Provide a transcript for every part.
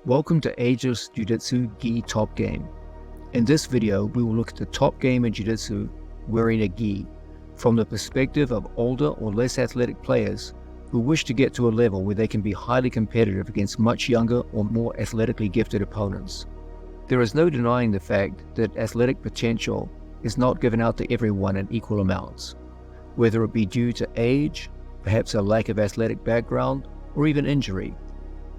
Welcome to Ageless Jiu-Jitsu Gi Top Game. In this video, we will look at the top game in Jiu-Jitsu wearing a gi from the perspective of older or less athletic players who wish to get to a level where they can be highly competitive against much younger or more athletically gifted opponents. There is no denying the fact that athletic potential is not given out to everyone in equal amounts, whether it be due to age, perhaps a lack of athletic background, or even injury.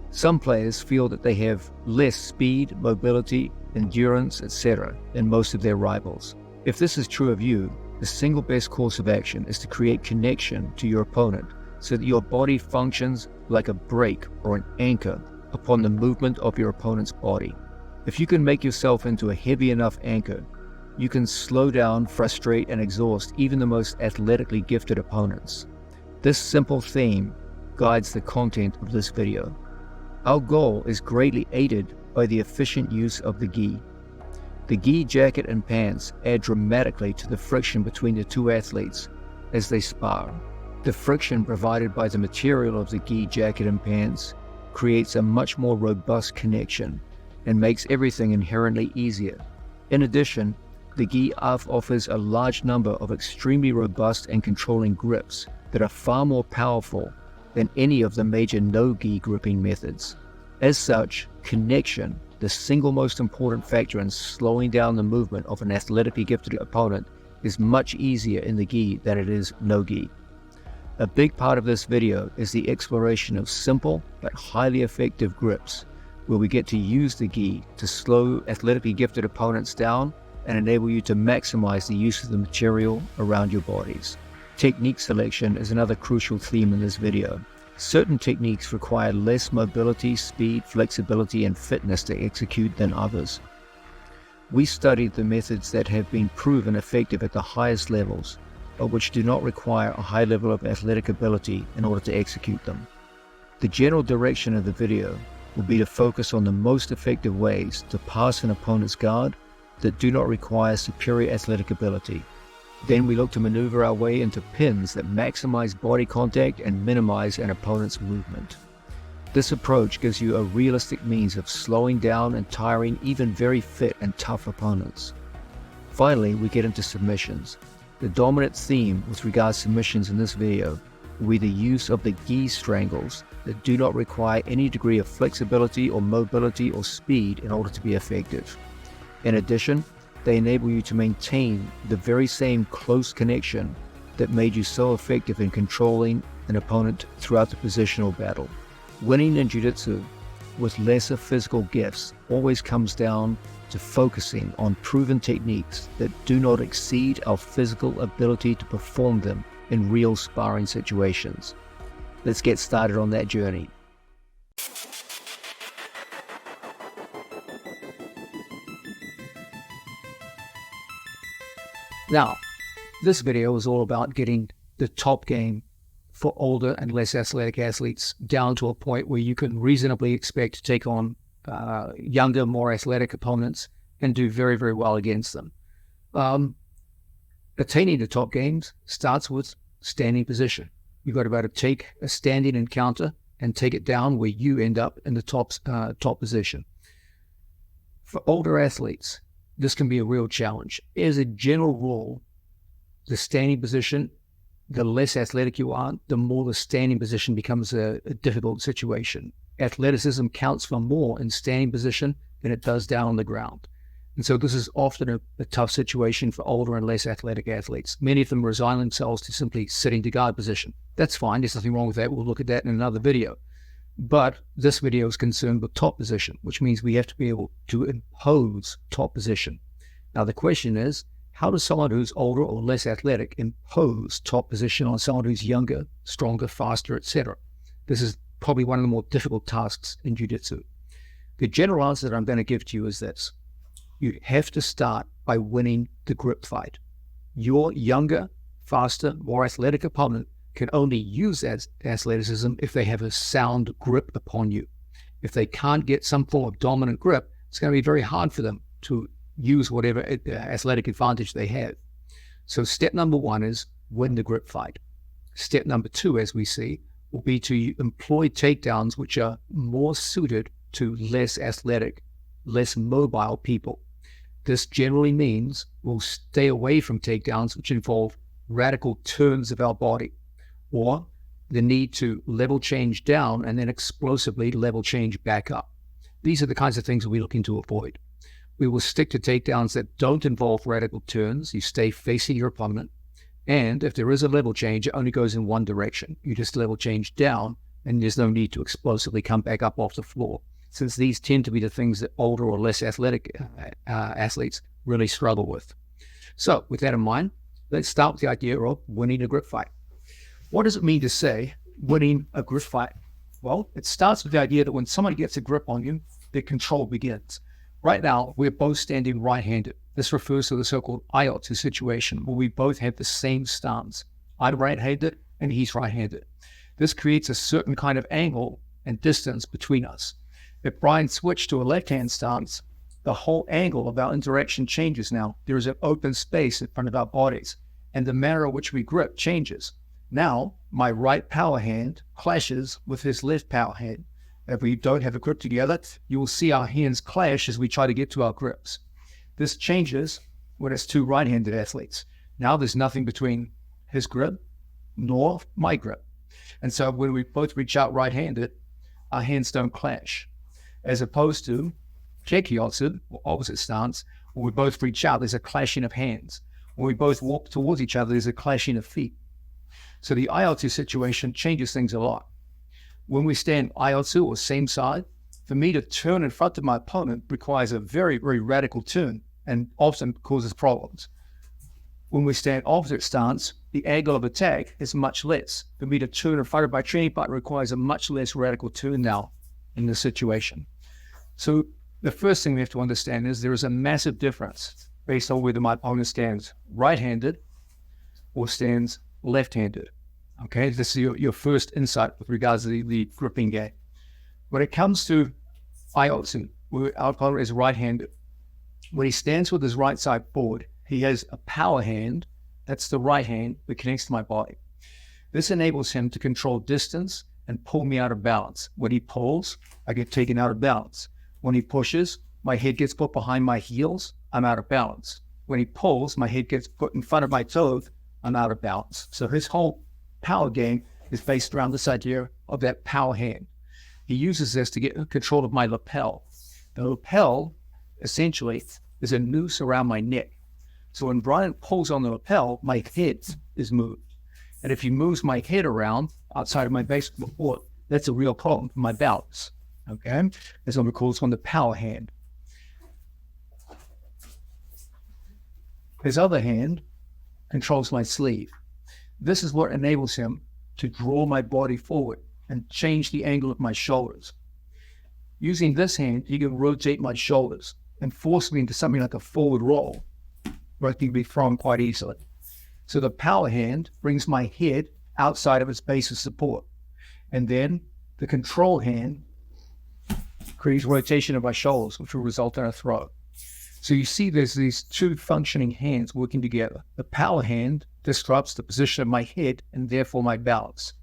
Some players feel that they have less speed, mobility, endurance, etc. than most of their rivals. If this is true of you, the single best course of action is to create connection to your opponent so that your body functions like a brake or an anchor upon the movement of your opponent's body. If you can make yourself into a heavy enough anchor, you can slow down, frustrate, and exhaust even the most athletically gifted opponents. This simple theme guides the content of this video. Our goal is greatly aided by the efficient use of the gi. The gi jacket and pants add dramatically to the friction between the two athletes as they spar. The friction provided by the material of the gi jacket and pants creates a much more robust connection and makes everything inherently easier. In addition, the gi offers a large number of extremely robust and controlling grips that are far more powerful than any of the major no-gi gripping methods. As such, connection, the single most important factor in slowing down the movement of an athletically gifted opponent, is much easier in the gi than it is no-gi. A big part of this video is the exploration of simple but highly effective grips, where we get to use the gi to slow athletically gifted opponents down and enable you to maximize the use of the material around your bodies. Technique selection is another crucial theme in this video. Certain techniques require less mobility, speed, flexibility, and fitness to execute than others. We studied the methods that have been proven effective at the highest levels, but which do not require a high level of athletic ability in order to execute them. The general direction of the video will be to focus on the most effective ways to pass an opponent's guard that do not require superior athletic ability. Then we look to maneuver our way into pins that maximize body contact and minimize an opponent's movement. This approach gives you a realistic means of slowing down and tiring even very fit and tough opponents. Finally, we get into submissions. The dominant theme with regards to submissions in this video will be the use of the gi strangles that do not require any degree of flexibility or mobility or speed in order to be effective. In addition, they enable you to maintain the very same close connection that made you so effective in controlling an opponent throughout the positional battle. Winning in Jiu-Jitsu with lesser physical gifts always comes down to focusing on proven techniques that do not exceed our physical ability to perform them in real sparring situations. Let's get started on that journey. Now, this video is all about getting the top game for older and less athletic athletes down to a point where you can reasonably expect to take on younger, more athletic opponents and do very, very well against them. Attaining the top games starts with standing position. You've got to be able to take a standing encounter and take it down where you end up in the top position. For older athletes, this can be a real challenge. As a general rule, the standing position, the less athletic you are, the more the standing position becomes a difficult situation. Athleticism counts for more in standing position than it does down on the ground. And so this is often a tough situation for older and less athletic athletes. Many of them resign themselves to simply sitting to guard position. That's fine. There's nothing wrong with that. We'll look at that in another video. But this video is concerned with top position, which means we have to be able to impose top position. Now the question is, how does someone who's older or less athletic impose top position on someone who's younger, stronger, faster, etc.? This is probably one of the more difficult tasks in Jiu-Jitsu. The general answer that I'm going to give to you is this. You have to start by winning the grip fight. Your younger, faster, more athletic opponent can only use that athleticism if they have a sound grip upon you. If they can't get some form of dominant grip, it's going to be very hard for them to use whatever athletic advantage they have. So step number one is win the grip fight. Step number two, as we see, will be to employ takedowns which are more suited to less athletic, less mobile people. This generally means we'll stay away from takedowns which involve radical turns of our body, or the need to level change down and then explosively level change back up. These are the kinds of things that we're looking to avoid. We will stick to takedowns that don't involve radical turns. You stay facing your opponent. And if there is a level change, it only goes in one direction. You just level change down, and there's no need to explosively come back up off the floor, since these tend to be the things that older or less athletic athletes really struggle with. So with that in mind, let's start with the idea of winning a grip fight. What does it mean to say winning a grip fight? Well, it starts with the idea that when somebody gets a grip on you, the control begins. Right now, we're both standing right-handed. This refers to the so-called IOTU situation, where we both have the same stance. I'm right-handed and he's right-handed. This creates a certain kind of angle and distance between us. If Brian switched to a left-hand stance, the whole angle of our interaction changes now. There is an open space in front of our bodies, and the manner in which we grip changes. Now, my right power hand clashes with his left power hand. If we don't have a grip together, you will see our hands clash as we try to get to our grips. This changes when it's two right-handed athletes. Now there's nothing between his grip nor my grip. And so when we both reach out right-handed, our hands don't clash. As opposed to Jiu-Jitsu, or opposite stance, when we both reach out, there's a clashing of hands. When we both walk towards each other, there's a clashing of feet. So the IOTU situation changes things a lot. When we stand IOTU or same side, for me to turn in front of my opponent requires a very, very radical turn and often causes problems. When we stand opposite stance, the angle of attack is much less. For me to turn in front of my training partner requires a much less radical turn now in this situation. So the first thing we have to understand is there is a massive difference based on whether my opponent stands right-handed or stands left-handed. Okay, this is your first insight with regards to the gripping game. When it comes to IOTU, where our opponent is right-handed, when he stands with his right side forward, he has a power hand, that's the right hand that connects to my body. This enables him to control distance and pull me out of balance. When he pulls, I get taken out of balance. When he pushes, my head gets put behind my heels, I'm out of balance. When he pulls, my head gets put in front of my toes, I'm out of balance. So his whole power game is based around this idea of that power hand. He uses this to get control of my lapel. The lapel, essentially, is a noose around my neck. So when Brian pulls on the lapel, my head is moved. And if he moves my head around outside of my base support, that's a real problem for my balance. Okay? That's what we call this one the power hand. His other hand controls my sleeve. This is what enables him to draw my body forward and change the angle of my shoulders. Using this hand, he can rotate my shoulders and force me into something like a forward roll, where I can be thrown quite easily. So the power hand brings my head outside of its base of support. And then the control hand creates rotation of my shoulders, which will result in a throw. So you see there's these two functioning hands working together. The power hand disrupts the position of my head and therefore my balance.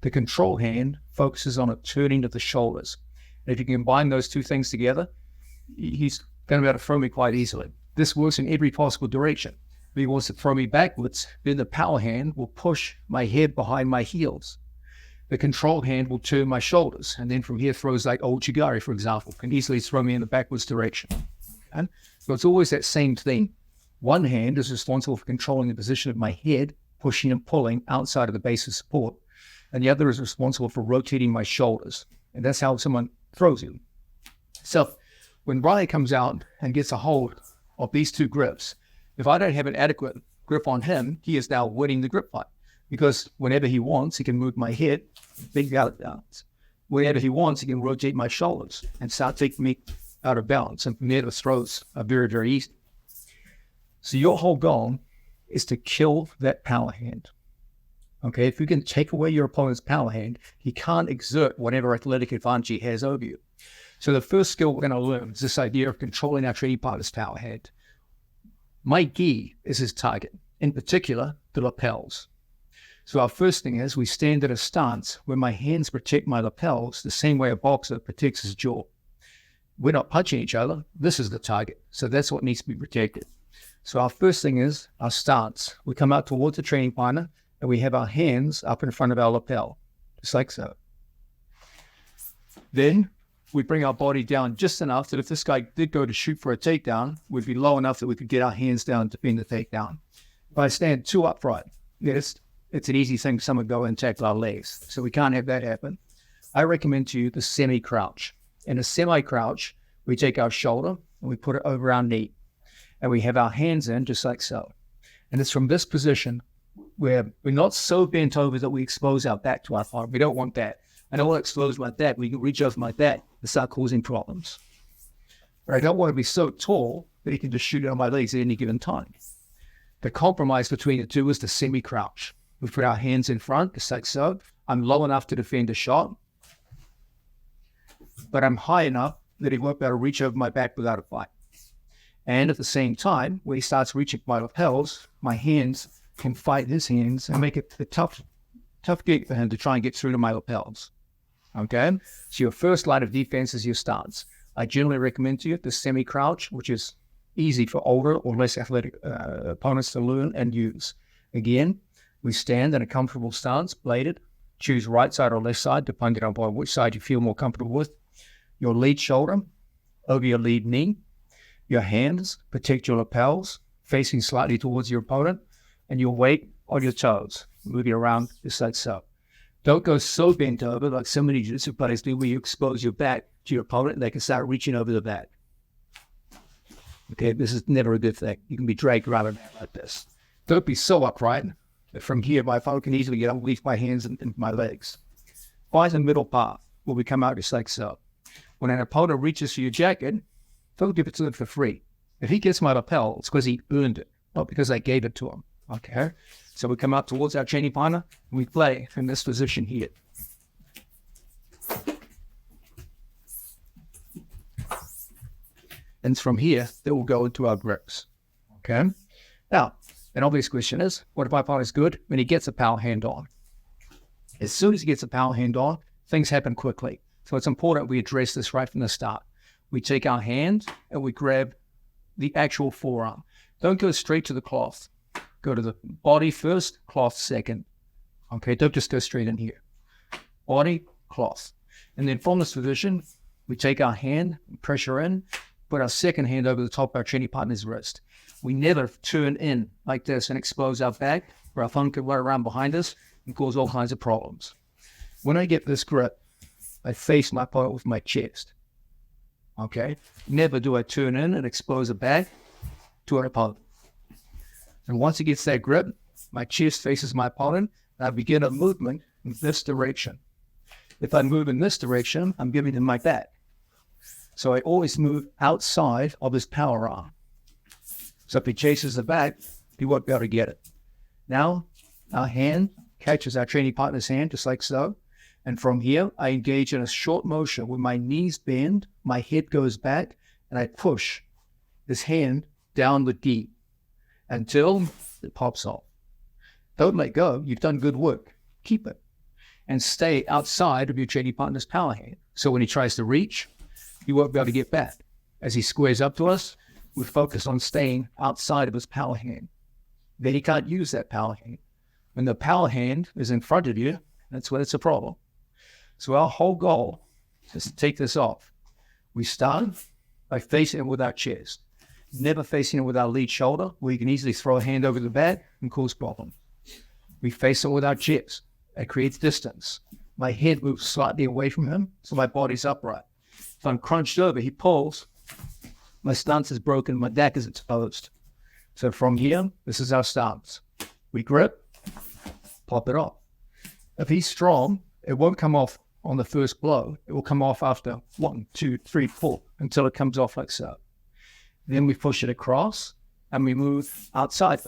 The control hand focuses on a turning of the shoulders. And if you combine those two things together, he's going to be able to throw me quite easily. This works in every possible direction. If he wants to throw me backwards, then the power hand will push my head behind my heels. The control hand will turn my shoulders, and then from here throws like old Chigari, for example, can easily throw me in the backwards direction. And so it's always that same thing. One hand is responsible for controlling the position of my head, pushing and pulling outside of the base of support, and the other is responsible for rotating my shoulders. And that's how someone throws you. So when Brian comes out and gets a hold of these two grips, if I don't have an adequate grip on him, he is now winning the grip fight. Because whenever he wants, he can move my head, big out of balance. Whenever he wants, he can rotate my shoulders and start taking me out of balance. And from there, the throws are very, very easy. So your whole goal is to kill that power hand. Okay, if you can take away your opponent's power hand, he can't exert whatever athletic advantage he has over you. So the first skill we're going to learn is this idea of controlling our training partner's power hand. My gi is his target, in particular, the lapels. So our first thing is we stand at a stance where my hands protect my lapels the same way a boxer protects his jaw. we're not punching each other. This is the target. So that's what needs to be protected. So our first thing is our stance. We come out towards the training partner and we have our hands up in front of our lapel, just like so. Then we bring our body down just enough that if this guy did go to shoot for a takedown, we'd be low enough that we could get our hands down and defend the takedown. If I stand too upright, yes, it's an easy thing for someone to go and tackle our legs. So we can't have that happen. I recommend to you the semi-crouch. In a semi-crouch, we take our shoulder and we put it over our knee. And we have our hands in just like so. And it's from this position where we're not so bent over that we expose our back to our thigh. We don't want that. I don't want to expose my back. We can reach over my back and start causing problems. But I don't want to be so tall that he can just shoot it on my legs at any given time. The compromise between the two is the semi-crouch. We put our hands in front, just like so. I'm low enough to defend a shot, but I'm high enough that he won't be able to reach over my back without a fight. And at the same time, when he starts reaching my lapels, my hands can fight his hands and make it a tough gig for him to try and get through to my lapels. Okay? So your first line of defense is your stance. I generally recommend to you the semi-crouch, which is easy for older or less athletic opponents to learn and use. Again, we stand in a comfortable stance, bladed. Choose right side or left side, depending on which side you feel more comfortable with. Your lead shoulder over your lead knee. Your hands protect your lapels, facing slightly towards your opponent, and your weight on your toes, moving around just like so. Don't go so bent over like so many jiu-jitsu players do, where you expose your back to your opponent and they can start reaching over the back. Okay, this is never a good thing. You can be dragged around like this. Don't be so upright that from here my opponent can easily get underneath my hands and my legs. Find the middle path where we come out just like so. When an opponent reaches for your jacket, don't give it to him for free. If he gets my lapel, it's because he earned it, not because I gave it to him. Okay? So we come up towards our training partner, and we play in this position here. And from here, that will go into our grips. Okay? Now, an obvious question is, what if my opponent's good when he gets a power hand on? As soon as he gets a power hand on, things happen quickly. So it's important we address this right from the start. We take our hand and we grab the actual forearm. Don't go straight to the cloth. Go to the body first, cloth second. Okay, don't just go straight in here. Body, cloth. And then from this position, we take our hand, pressure in, put our second hand over the top of our training partner's wrist. We never turn in like this and expose our back, or our thumb can run around behind us and cause all kinds of problems. When I get this grip, I face my opponent with my chest. Okay? Never do I turn in and expose a back to an opponent. And once he gets that grip, my chest faces my opponent, and I begin a movement in this direction. If I move in this direction, I'm giving him my back. So I always move outside of his power arm. So if he chases the back, he won't be able to get it. Now, our hand catches our training partner's hand, just like so. And from here, I engage in a short motion where my knees bend, my head goes back, and I push this hand down the gi until it pops off. Don't let go. You've done good work. Keep it. And stay outside of your training partner's power hand. So when he tries to reach, you won't be able to get back. As he squares up to us, we focus on staying outside of his power hand. Then he can't use that power hand. When the power hand is in front of you, that's when it's a problem. So our whole goal is to take this off. We start by facing it with our chest, never facing it with our lead shoulder, where you can easily throw a hand over the back and cause problems. We face it with our chest. It creates distance. My head moves slightly away from him, so my body's upright. If I'm crunched over, he pulls, my stance is broken, my back is exposed. So from here, this is our stance. We grip, pop it off. If he's strong, it won't come off on the first blow. It will come off after 1, 2, 3, 4, until it comes off like so. Then we push it across, and we move outside.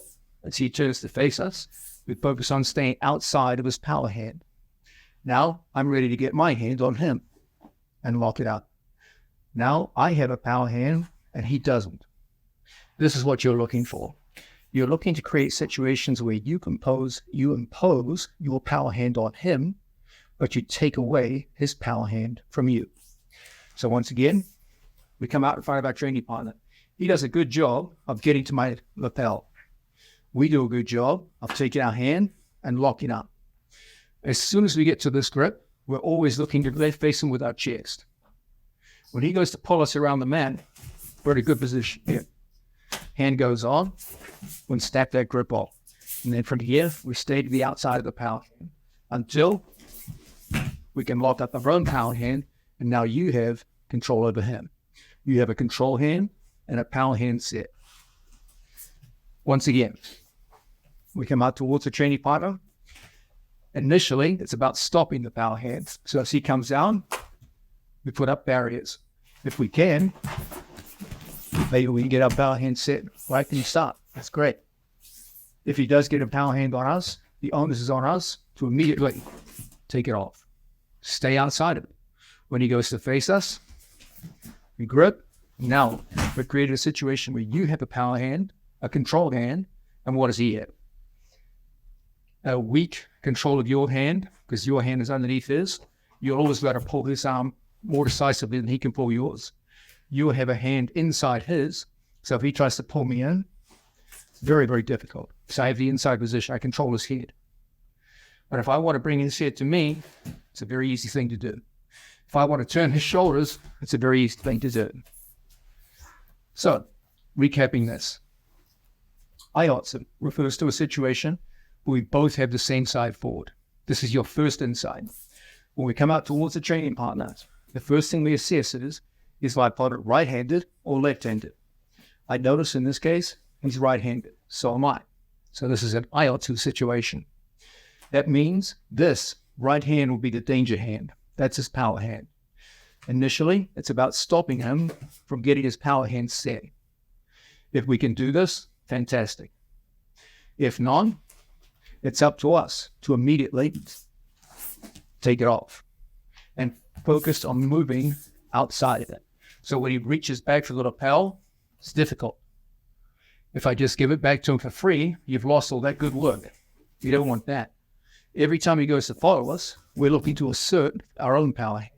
As he turns to face us, we focus on staying outside of his power hand. Now, I'm ready to get my hand on him and lock it out. Now, I have a power hand, and he doesn't. This is what you're looking for. You're looking to create situations where you impose your power hand on him, but you take away his power hand from you. So once again, we come out in front of our training partner. He does a good job of getting to my lapel. We do a good job of taking our hand and locking up. As soon as we get to this grip, we're always looking to face him with our chest. When he goes to pull us around the mat, we're in a good position here. Hand goes on, we snap that grip off. And then from here, we stay to the outside of the power hand until we can lock up our own power hand, and now you have control over him. You have a control hand and a power hand set. Once again, we come out towards the training partner. Initially, it's about stopping the power hands. So as he comes down, we put up barriers. If we can, maybe we can get our power hand set right from the start. That's great. If he does get a power hand on us, the onus is on us to immediately take it off. Stay outside of it. When he goes to face us, we grip. Now, we've created a situation where you have a power hand, a control hand, and what does he have? A weak control of your hand, because your hand is underneath his. You'll always be able to pull his arm more decisively than he can pull yours. You'll have a hand inside his, so if he tries to pull me in, it's very, very difficult. So I have the inside position, I control his head. But if I want to bring his head to me, it's a very easy thing to do. If I want to turn his shoulders, it's a very easy thing to do. So, recapping this. IOTS refers to a situation where we both have the same side forward. This is your first inside. When we come out towards the training partner, the first thing we assess is my partner right-handed or left-handed? I notice in this case, he's right-handed. So am I. So this is an IOTS situation. That means this right hand will be the danger hand. That's his power hand. Initially, it's about stopping him from getting his power hand set. If we can do this, fantastic. If not, it's up to us to immediately take it off and focus on moving outside of it. So when he reaches back for the lapel, it's difficult. If I just give it back to him for free, you've lost all that good work. You don't want that. Every time he goes to follow us, we're looking to assert our own power hand.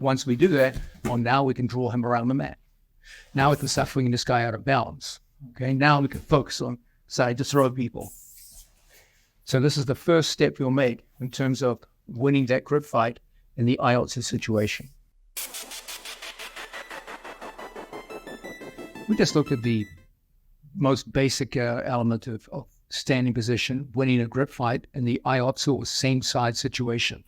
Once we do that, well, now we can draw him around the mat. Now we can start flinging this guy out of balance. Okay, now we can focus on side to throw people. So this is the first step we'll make in terms of winning that grip fight in the IOTS situation. We just looked at the most basic element of standing position, winning a grip fight in the IOTS or same side situation.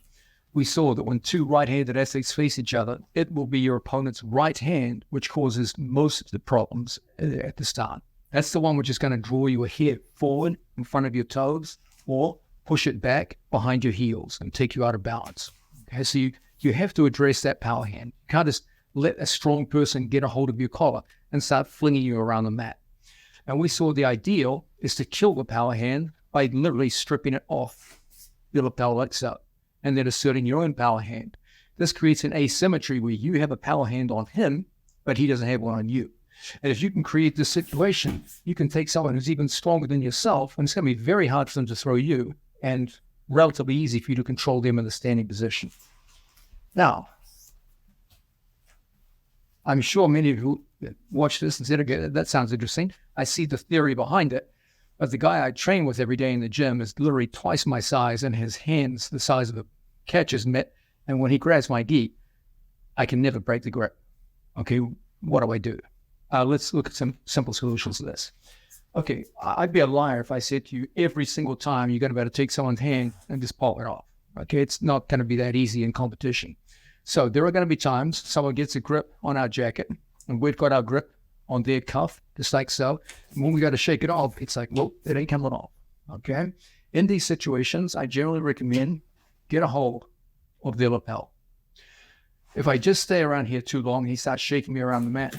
We saw that when two right-handed athletes face each other, it will be your opponent's right hand which causes most of the problems at the start. That's the one which is going to draw your head forward in front of your toes or push it back behind your heels and take you out of balance. Okay, so you have to address that power hand. You can't just let a strong person get a hold of your collar and start flinging you around the mat. And we saw the ideal is to kill the power hand by literally stripping it off the lapel like so, and then asserting your own power hand. This creates an asymmetry where you have a power hand on him, but he doesn't have one on you. And if you can create this situation, you can take someone who's even stronger than yourself, and it's going to be very hard for them to throw you, and relatively easy for you to control them in the standing position. Now, I'm sure many of you watch this and said, okay, that sounds interesting. I see the theory behind it, but the guy I train with every day in the gym is literally twice my size, and his hands the size of a catcher's mitt, and when he grabs my gi, I can never break the grip. Okay, what do I do? Let's look at some simple solutions to this. Okay, I'd be a liar if I said to you every single time you're going to be able to take someone's hand and just pull it off. Okay, it's not going to be that easy in competition. So there are going to be times someone gets a grip on our jacket, and we've got our grip on their cuff, just like so. And when we got to shake it off, it's like, well, it ain't coming off. Okay? In these situations, I generally recommend get a hold of their lapel. If I just stay around here too long, he starts shaking me around the mat,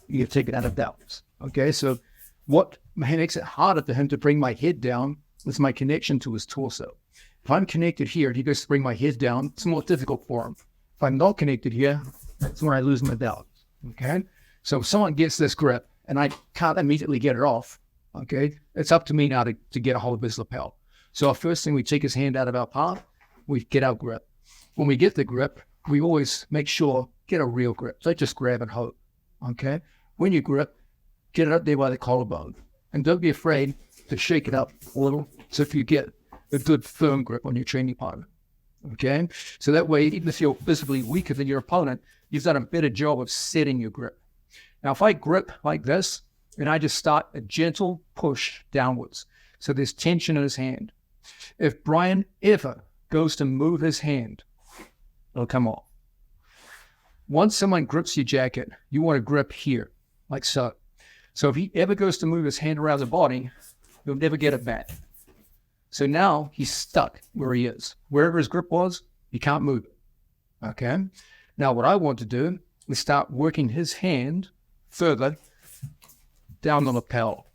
you take it out of balance. Okay? So what makes it harder for him to bring my head down is my connection to his torso. If I'm connected here and he goes to bring my head down, it's more difficult for him. If I'm not connected here, that's when I lose my balance. Okay? So if someone gets this grip and I can't immediately get it off, okay, it's up to me now to get a hold of his lapel. So our first thing, we take his hand out of our path, we get our grip. When we get the grip, we always make sure, get a real grip. Don't just grab and hope. okay? When you grip, get it up there by the collarbone. And don't be afraid to shake it up a little so if you get a good firm grip on your training partner, okay? So that way, even if you're physically weaker than your opponent, you've done a better job of setting your grip. Now, if I grip like this, and I just start a gentle push downwards, so there's tension in his hand. If Brian ever goes to move his hand, it'll come off. Once someone grips your jacket, you want to grip here, like so. So if he ever goes to move his hand around the body, you'll never get it back. So now he's stuck where he is. Wherever his grip was, he can't move it, okay? Now what I want to do is start working his hand further down the lapel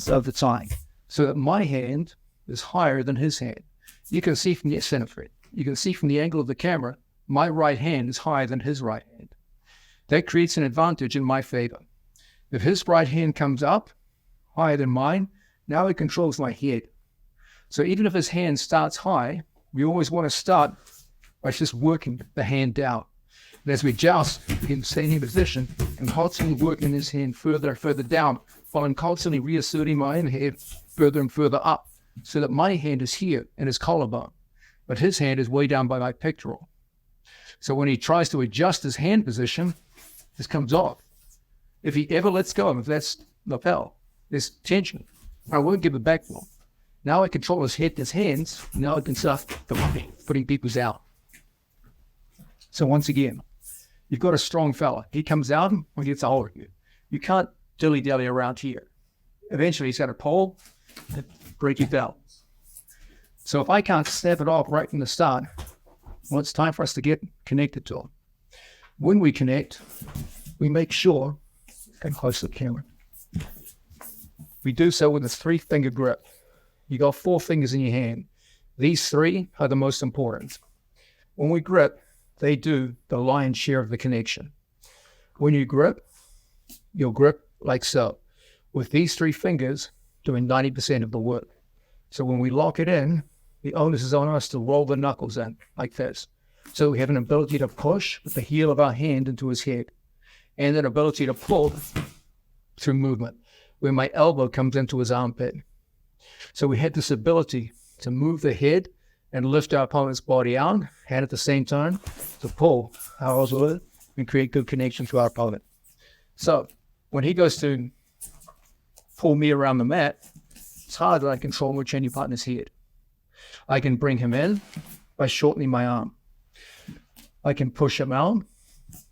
of the tie, so that my hand is higher than his hand. You can see from the center front, you can see from the angle of the camera, my right hand is higher than his right hand. That creates an advantage in my favor. If his right hand comes up higher than mine, now he controls my head. So even if his hand starts high, we always want to start by just working the hand down. And as we joust, we can stay in position and constantly working his hand further and further down, while I'm constantly reasserting my own hand further and further up, so that my hand is here in his collarbone, but his hand is way down by my pectoral. So when he tries to adjust his hand position, this comes off. If he ever lets go of that lapel, there's tension. I won't give it back to him. Now I control his head, his hands. Now I can start putting people's out. So once again, you've got a strong fella. He comes out and gets a hold of you. You can't dilly-dally around here. Eventually he's got a pole and break your belt. So if I can't snap it off right from the start, well, it's time for us to get connected to him. When we connect, we make sure, come close to the camera, we do so with a 3-finger grip. You got 4 fingers in your hand. These 3 are the most important. When we grip, they do the lion's share of the connection. When you grip, you'll grip like so, with these 3 fingers doing 90% of the work. So when we lock it in, the onus is on us to roll the knuckles in like this. So we have an ability to push with the heel of our hand into his head, and an ability to pull through movement, where my elbow comes into his armpit. So we had this ability to move the head and lift our opponent's body out, and at the same time to pull our elbow and create good connection to our opponent. So when he goes to pull me around the mat, it's hard that I control my training partner's head. I can bring him in by shortening my arm. I can push him out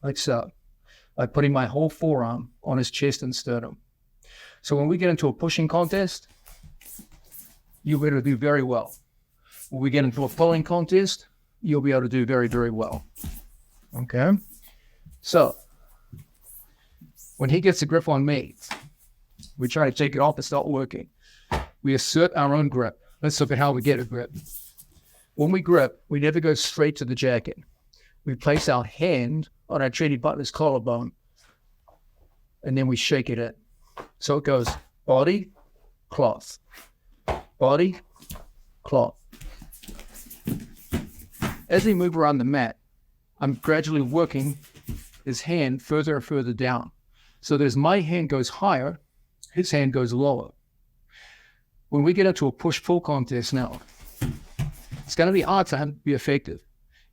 like so, by putting my whole forearm on his chest and sternum. So when we get into a pushing contest, you'll be able to do very well. When we get into a pulling contest, you'll be able to do very, very well. Okay? So, when he gets a grip on me, we try to take it off, it's not working. We assert our own grip. Let's look at how we get a grip. When we grip, we never go straight to the jacket. We place our hand on our training partner's collarbone, and then we shake it in. So it goes body, cloth, body, cloth. As we move around the mat, I'm gradually working his hand further and further down. So that as my hand goes higher, his hand goes lower. When we get into a push-pull contest now, it's going to be hard for him to be effective.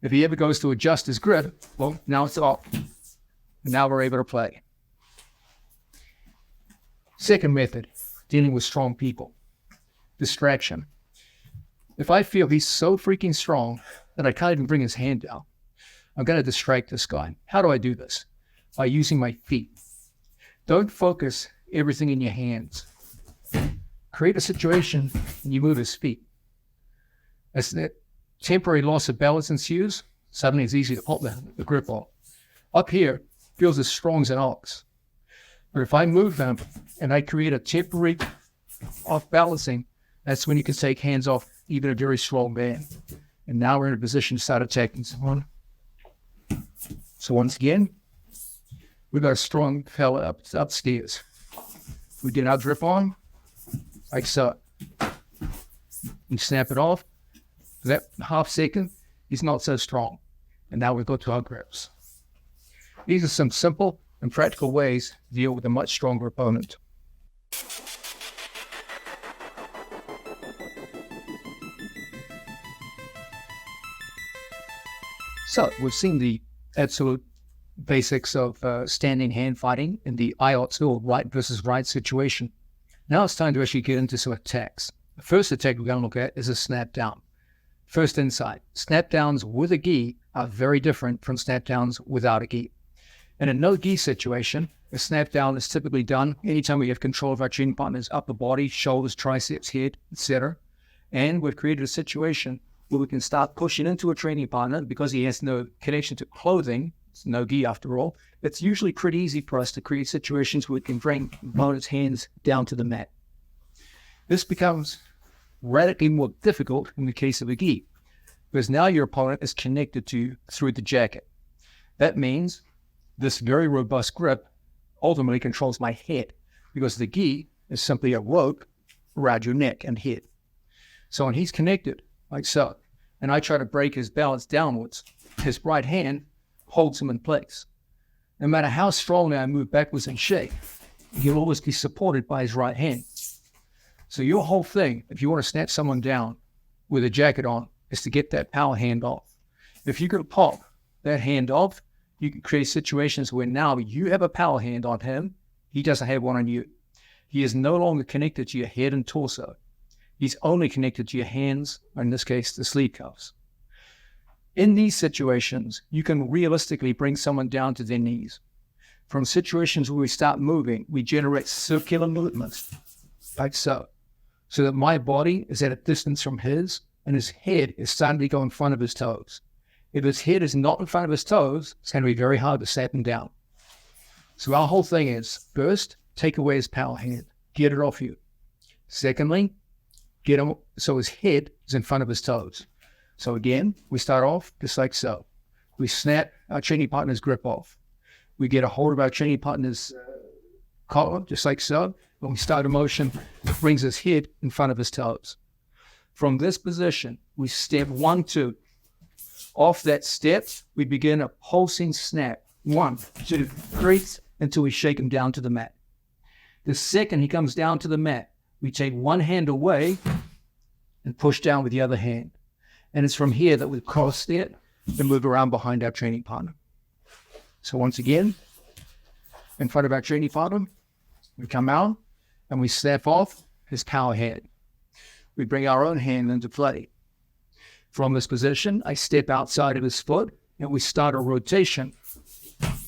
If he ever goes to adjust his grip, well, now it's off. And now we're able to play. Second method, dealing with strong people. Distraction. If I feel he's so freaking strong that I can't even bring his hand down, I'm going to distract this guy. How do I do this? By using my feet. Don't focus everything in your hands. Create a situation and you move his feet. As that temporary loss of balance ensues, suddenly it's easy to pull the grip off. Up here, feels as strong as an ox. But if I move them and I create a temporary off-balancing, that's when you can take hands off even a very strong man. And now we're in a position to start attacking someone. So once again, we've got a strong fella upstairs. We get our grip on, like so. We snap it off. For that half second, he's not so strong. And now we go to our grips. These are some simple and practical ways to deal with a much stronger opponent. So we've seen the absolute basics of standing hand fighting in the IOTS or right versus right situation. Now it's time to actually get into some attacks. The first attack we're going to look at is a snap down. First insight, snap downs with a gi are very different from snap downs without a gi. In a no gi situation, a snap down is typically done anytime we have control of our training partner's upper body, shoulders, triceps, head, etc. And we've created a situation where we can start pushing into a training partner because he has no connection to clothing. It's no gi after all. It's usually pretty easy for us to create situations where we can bring opponent's hands down to the mat. This becomes radically more difficult in the case of a gi, because now your opponent is connected to you through the jacket. That means this very robust grip ultimately controls my head, because the gi is simply a rope around your neck and head. So when he's connected, like so, and I try to break his balance downwards, his right hand holds him in place. No matter how strongly I move backwards and shake, he'll always be supported by his right hand. So your whole thing, if you want to snap someone down with a jacket on, is to get that power hand off. If you can pop that hand off, you can create situations where now you have a power hand on him, he doesn't have one on you. He is no longer connected to your head and torso. He's only connected to your hands, or in this case, the sleeve cuffs. In these situations, you can realistically bring someone down to their knees. From situations where we start moving, we generate circular movements, like so that my body is at a distance from his, and his head is starting to go in front of his toes. If his head is not in front of his toes, it's going to be very hard to snap him down. So our whole thing is, first, take away his power hand, get it off you. Secondly, get him so his head is in front of his toes. So again, we start off just like so. We snap our training partner's grip off. We get a hold of our training partner's collar, just like so. When we start a motion, it brings his head in front of his toes. From this position, we step 1, 2. Off that step, we begin a pulsing snap. 1, 2, 3, until we shake him down to the mat. The second he comes down to the mat, we take one hand away and push down with the other hand. And it's from here that we cross it and move around behind our training partner. So once again, in front of our training partner, we come out and we snap off his power hand. We bring our own hand into play. From this position, I step outside of his foot and we start a rotation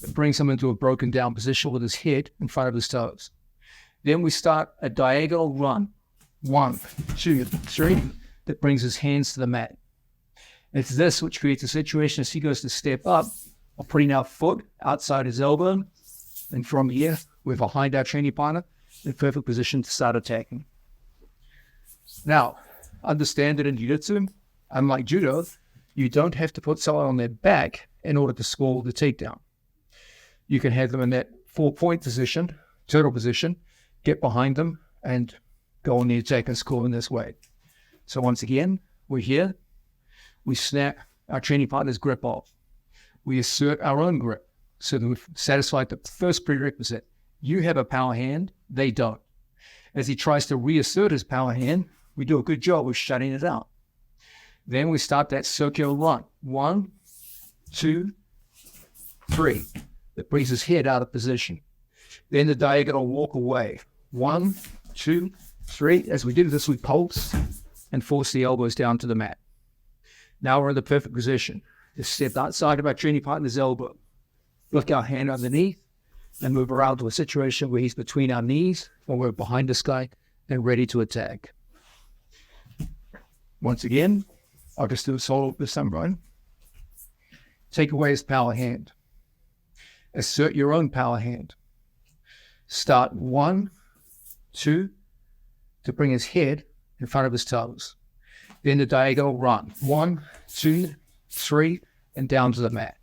that brings him into a broken down position with his head in front of his toes. Then we start a diagonal run. 1, 2, 3, that brings his hands to the mat. It's this which creates a situation as he goes to step up of putting our foot outside his elbow. And from here, we're behind our training partner in perfect position to start attacking. Now, understand that in jiu-jitsu, unlike judo, you don't have to put someone on their back in order to score the takedown. You can have them in that 4-point position, turtle position, get behind them, and go on the attack and score in this way. So once again, we're here. We snap our training partner's grip off. We assert our own grip so that we've satisfied the first prerequisite. You have a power hand, they don't. As he tries to reassert his power hand, we do a good job of shutting it out. Then we start that circular run. 1, 2, 3. That brings his head out of position. Then the diagonal walk away. 1, 2, 3. As we do this, we pulse and force the elbows down to the mat. Now we're in the perfect position. Just step outside of our training partner's elbow. Look our hand underneath and move around to a situation where he's between our knees or we're behind this guy and ready to attack. Once again, I'll just do a solo this time, Brian. Take away his power hand. Assert your own power hand. Start 1, 2, to bring his head in front of his toes. Then the diagonal run. 1, 2, 3, and down to the mat.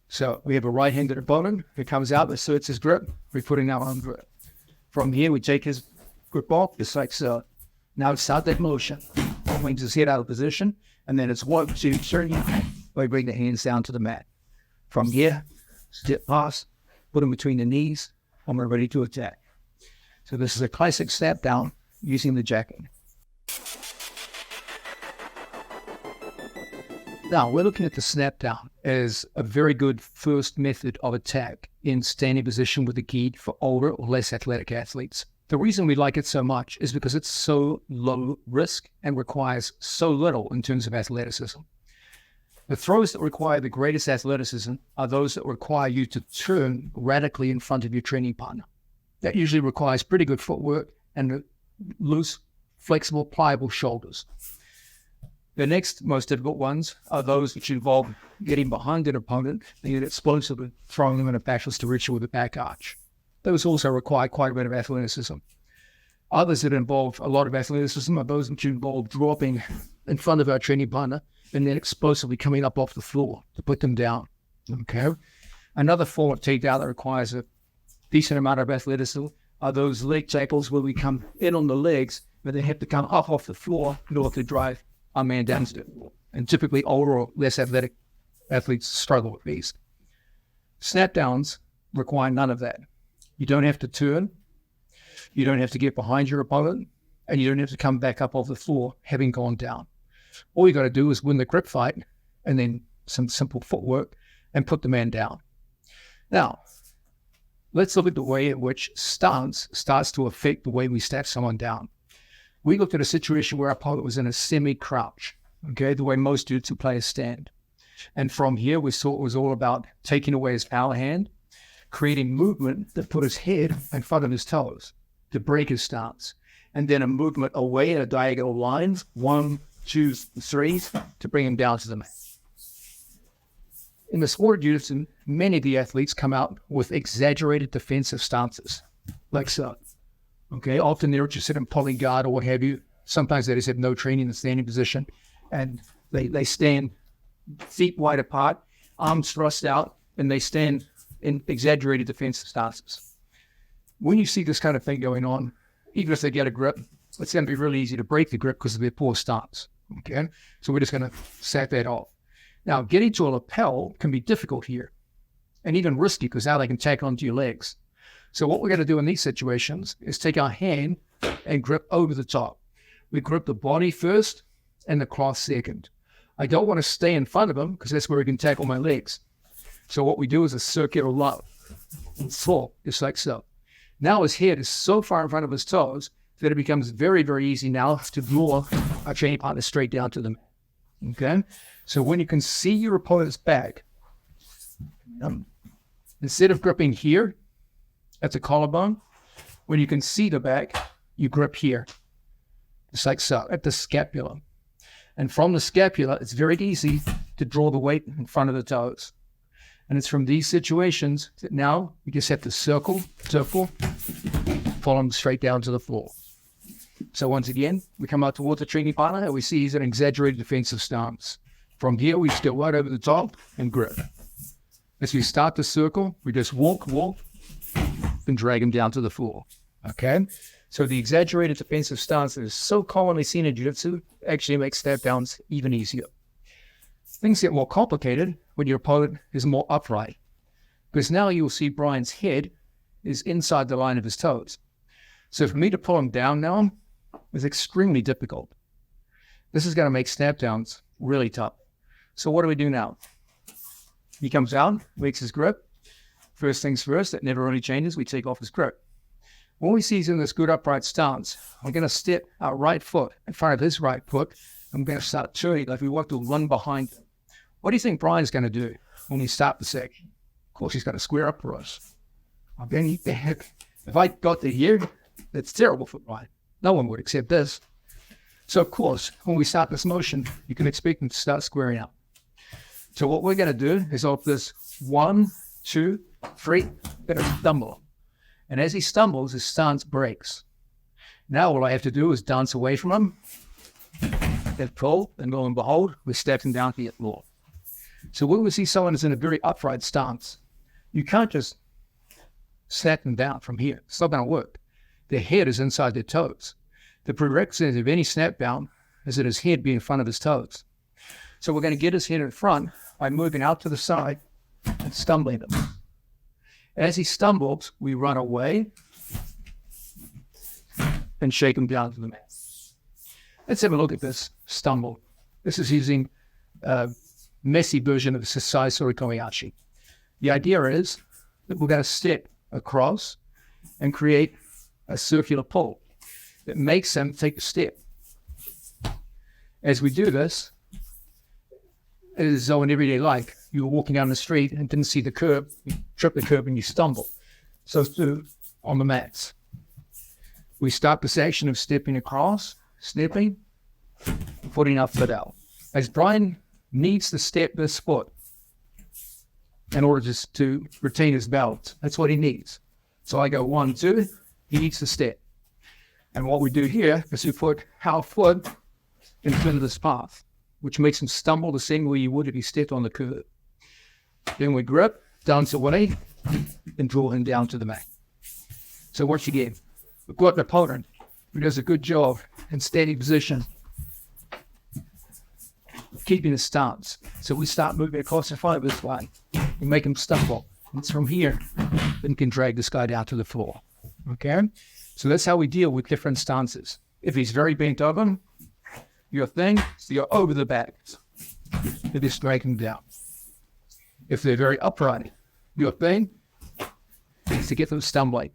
So we have a right-handed opponent who comes out, asserts his grip. We're putting our own grip. From here, we take his grip off, just like so. Now start that motion. Brings his head out of position, and then it's 1, 2, 3. We bring the hands down to the mat. From here, step past, put them between the knees, and we're ready to attack. So this is a classic snap down using the jacking. Now, we're looking at the snap down as a very good first method of attack in standing position with the gi for older or less athletic athletes. The reason we like it so much is because it's so low risk and requires so little in terms of athleticism. The throws that require the greatest athleticism are those that require you to turn radically in front of your training partner. That usually requires pretty good footwork and loose, flexible, pliable shoulders. The next most difficult ones are those which involve getting behind an opponent and yet explosively throwing them in a backless direction with a back arch. Those also require quite a bit of athleticism. Others that involve a lot of athleticism are those which involve dropping in front of our training partner and then explosively coming up off the floor to put them down. Okay. Another form of takedown that requires a decent amount of athleticism are those leg tackles where we come in on the legs, but they have to come up off the floor in order to drive our man down to it. And typically older or less athletic athletes struggle with these. Snap downs require none of that. You don't have to turn, you don't have to get behind your opponent, and you don't have to come back up off the floor having gone down. All you got to do is win the grip fight and then some simple footwork and put the man down. Now, let's look at the way in which stance starts to affect the way we snap someone down. We looked at a situation where our opponent was in a semi-crouch, okay, the way most jiu-jitsu players stand. And from here, we saw it was all about taking away his power hand, creating movement that put his head in front of his toes to break his stance, and then a movement away in a diagonal line, 1, 2, 3, to bring him down to the mat. In the sport of jiu-jitsu, many of the athletes come out with exaggerated defensive stances, like so. Okay, often they're interested in pulling guard or what have you. Sometimes they just have no training in the standing position, and they stand feet wide apart, arms thrust out, and they stand in exaggerated defensive stances. When you see this kind of thing going on, even if they get a grip, it's going to be really easy to break the grip because of their poor stance. Okay, so we're just going to set that off. Now, getting to a lapel can be difficult here, and even risky because now they can tack onto your legs. So what we're going to do in these situations is take our hand and grip over the top. We grip the body first and the cloth second. I don't want to stay in front of him because that's where he can tackle my legs. So what we do is a circular lock and fall, just like so. Now his head is so far in front of his toes that it becomes very, very easy now to draw our training partner straight down to the mat. Okay? So when you can see your opponent's back, instead of gripping here, at the collarbone, when you can see the back, you grip here, just like so, at the scapula. And from the scapula, it's very easy to draw the weight in front of the toes. And it's from these situations that now you just have to circle, pull them straight down to the floor. So once again, we come out towards the training partner and we see he's an exaggerated defensive stance. From here, we step right over the top and grip. As we start the circle, we just walk, and drag him down to the floor. Okay? So the exaggerated defensive stance that is so commonly seen in jiu-jitsu actually makes snap downs even easier. Things get more complicated when your opponent is more upright, because now you'll see Brian's head is inside the line of his toes. So for me to pull him down now is extremely difficult. This is going to make snap downs really tough. So what do we do now? He comes out, makes his grip. First things first, that never really changes, we take off his grip. When we see he's in this good upright stance, we're going to step our right foot in front of his right foot, and we're going to start turning like we want to run behind him. What do you think Brian's going to do when we start the section? Of course, he's going to square up for us. If I got to here, that's terrible for Brian. No one would accept this. So, of course, when we start this motion, you can expect him to start squaring up. So what we're going to do is off this 1, 2, 3, better stumble. And as he stumbles, his stance breaks. Now all I have to do is dance away from him, then pull, and lo and behold, we're stepping down to the floor. So when we see someone is in a very upright stance, you can't just snap them down from here. It's not going to work. Their head is inside their toes. The prerequisite of any snap down is that his head be in front of his toes. So we're going to get his head in front by moving out to the side and stumbling him. As he stumbles, we run away and shake him down to the mat. Let's have a look at this stumble. This is using a messy version of the Sasai Sorikomiyashi. The idea is that we're going to step across and create a circular pull that makes them take a step. As we do this, it is as though in everyday life, you were walking down the street and didn't see the curb, you trip the curb and you stumble. So too on the mats. We start this action of stepping across, stepping, putting our foot out. As Brian needs to step this foot in order just to retain his balance. That's what he needs. So I go 1, 2, he needs to step. And what we do here is we put our foot in front of this path, which makes him stumble the same way you would if he stepped on the curb. Then we grip, dance away, and draw him down to the mat. So once again, we've got an opponent who does a good job in steady position, keeping his stance. So we start moving across the front of this way. We make him stumble. And it's from here that we can drag this guy down to the floor. Okay? So that's how we deal with different stances. If he's very bent over, your thing is to go over the back. You just drag him down. If they're very upright, your thing is to get them stumbling.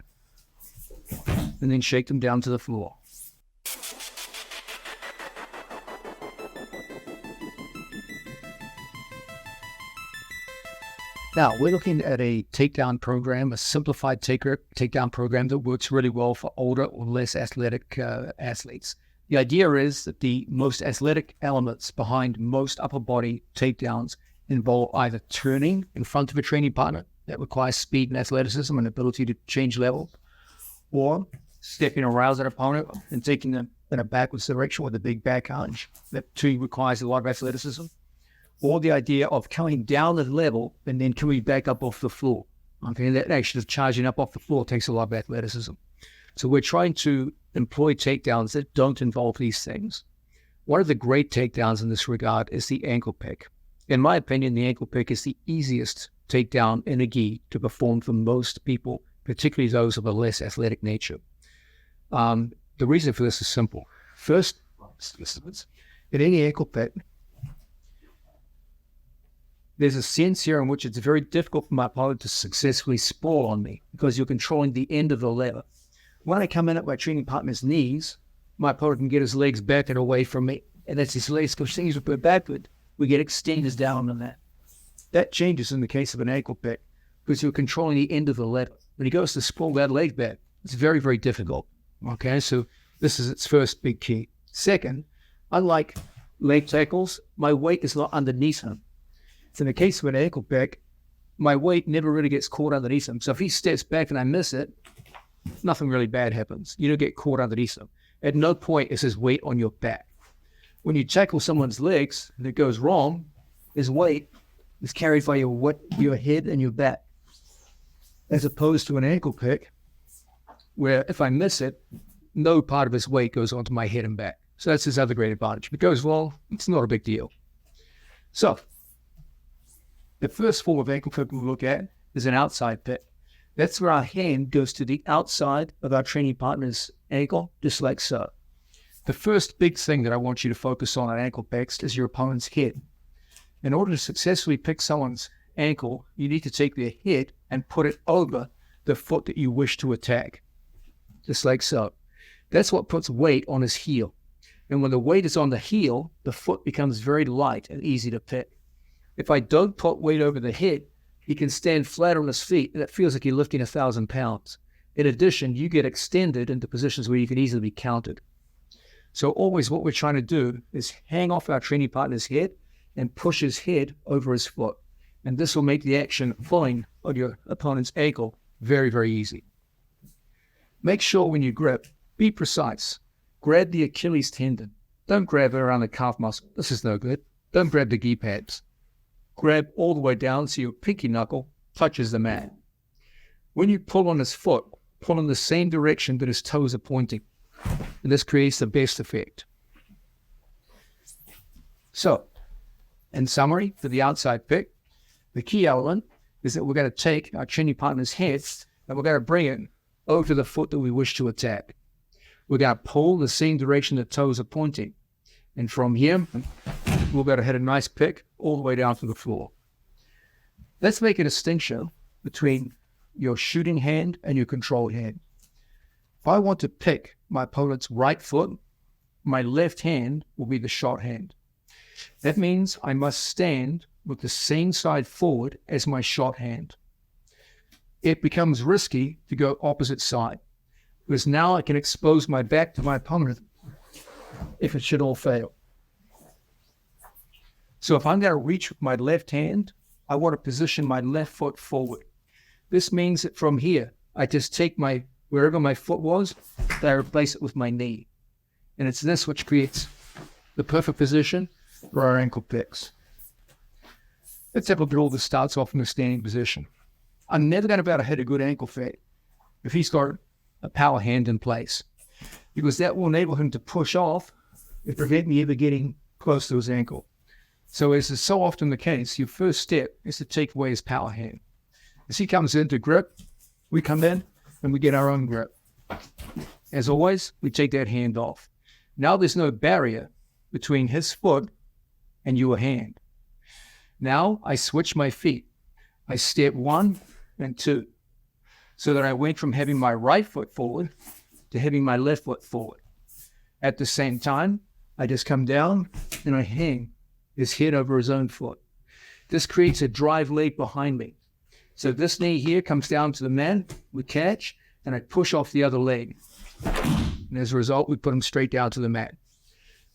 And then shake them down to the floor. Now, we're looking at a takedown program, a simplified takedown program that works really well for older or less athletic athletes. The idea is that the most athletic elements behind most upper body takedowns involve either turning in front of a training partner that requires speed and athleticism and ability to change level, or stepping around an opponent and taking them in a backwards direction with a big back hunch. That too requires a lot of athleticism. Or the idea of coming down the level and then coming back up off the floor. Okay, and that action of charging up off the floor takes a lot of athleticism. So we're trying to employ takedowns that don't involve these things. One of the great takedowns in this regard is the ankle pick. In my opinion, the ankle pick is the easiest takedown in a gi to perform for most people, particularly those of a less athletic nature. The reason for this is simple. First, in any ankle pick, there's a sense here in which it's very difficult for my opponent to successfully sprawl on me because you're controlling the end of the lever. When I come in at my training partner's knees, my opponent can get his legs back and away from me, and as his legs continue to put backward, we get extenders down on that. That changes in the case of an ankle pick because you're controlling the end of the lever. When he goes to sprawl that leg back, it's very, very difficult. Okay, so this is its first big key. Second, unlike leg tackles, my weight is not underneath him. So in the case of an ankle pick, my weight never really gets caught underneath him. So if he steps back and I miss it, nothing really bad happens. You don't get caught underneath him. At no point is his weight on your back. When you tackle someone's legs and it goes wrong, his weight is carried by your head and your back. As opposed to an ankle pick, where if I miss it, no part of his weight goes onto my head and back. So that's his other great advantage. If it goes well, it's not a big deal. So the first form of ankle pick we'll look at is an outside pick. That's where our hand goes to the outside of our training partner's ankle, just like so. The first big thing that I want you to focus on ankle picks is your opponent's head. In order to successfully pick someone's ankle, you need to take their head and put it over the foot that you wish to attack, just like so. That's what puts weight on his heel. And when the weight is on the heel, the foot becomes very light and easy to pick. If I don't put weight over the head, he can stand flat on his feet, and it feels like you're lifting 1,000 pounds. In addition, you get extended into positions where you can easily be counted. So always what we're trying to do is hang off our training partner's head and push his head over his foot. And this will make the action of pulling on your opponent's ankle very, very easy. Make sure when you grip, be precise. Grab the Achilles tendon. Don't grab it around the calf muscle. This is no good. Don't grab the gi pads. Grab all the way down so your pinky knuckle touches the mat. When you pull on his foot, pull in the same direction that his toes are pointing. And this creates the best effect. So, in summary, for the outside pick, the key element is that we're going to take our training partner's head and we're going to bring it over to the foot that we wish to attack. We're going to pull the same direction the toes are pointing. And from here, we'll be able to hit a nice pick all the way down to the floor. Let's make a distinction between your shooting hand and your control hand. If I want to pick my opponent's right foot, my left hand will be the shot hand. That means I must stand with the same side forward as my shot hand. It becomes risky to go opposite side, because now I can expose my back to my opponent if it should all fail. So if I'm going to reach with my left hand, I want to position my left foot forward. This means that from here, I just take wherever my foot was, I replace it with my knee. And it's this which creates the perfect position for our ankle picks. Let's have a drill that starts off in a standing position. I'm never going to be able to hit a good ankle fade if he's got a power hand in place, because that will enable him to push off and prevent me ever getting close to his ankle. So as is so often the case, your first step is to take away his power hand. As he comes into grip, we come in and we get our own grip. As always, we take that hand off. Now there's no barrier between his foot and your hand. Now I switch my feet. I step 1 and 2, so that I went from having my right foot forward to having my left foot forward. At the same time, I just come down and I hang his head over his own foot. This creates a drive leg behind me. So this knee here comes down to the mat, we catch, and I push off the other leg. And as a result, we put him straight down to the mat.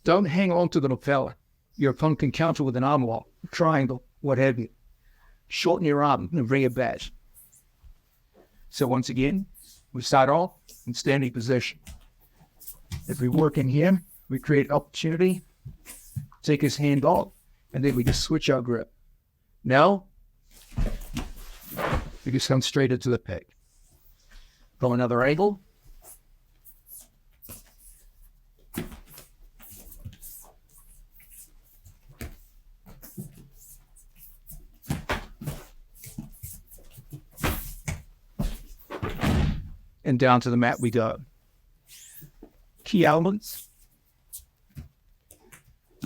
Don't hang on to the lapel. Your opponent can counter with an arm lock, triangle, what have you. Shorten your arm and bring it back. So once again, we start off in standing position. If we work in here, we create opportunity, take his hand off, and then we just switch our grip. Now, we just come straight into the pick. From another angle. And down to the mat we go. Key elements.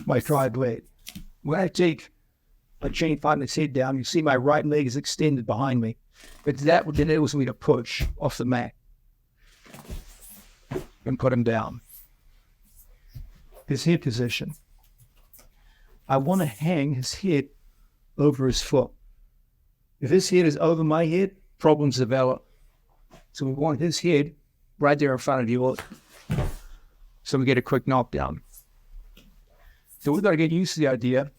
My drive leg. When I take my chain partner's head down, you see my right leg is extended behind me. It's that which enables me to push off the mat and put him down. His head position. I want to hang his head over his foot. If his head is over my head, problems develop. So we want his head right there in front of yours, so we get a quick knockdown. So we've got to get used to the idea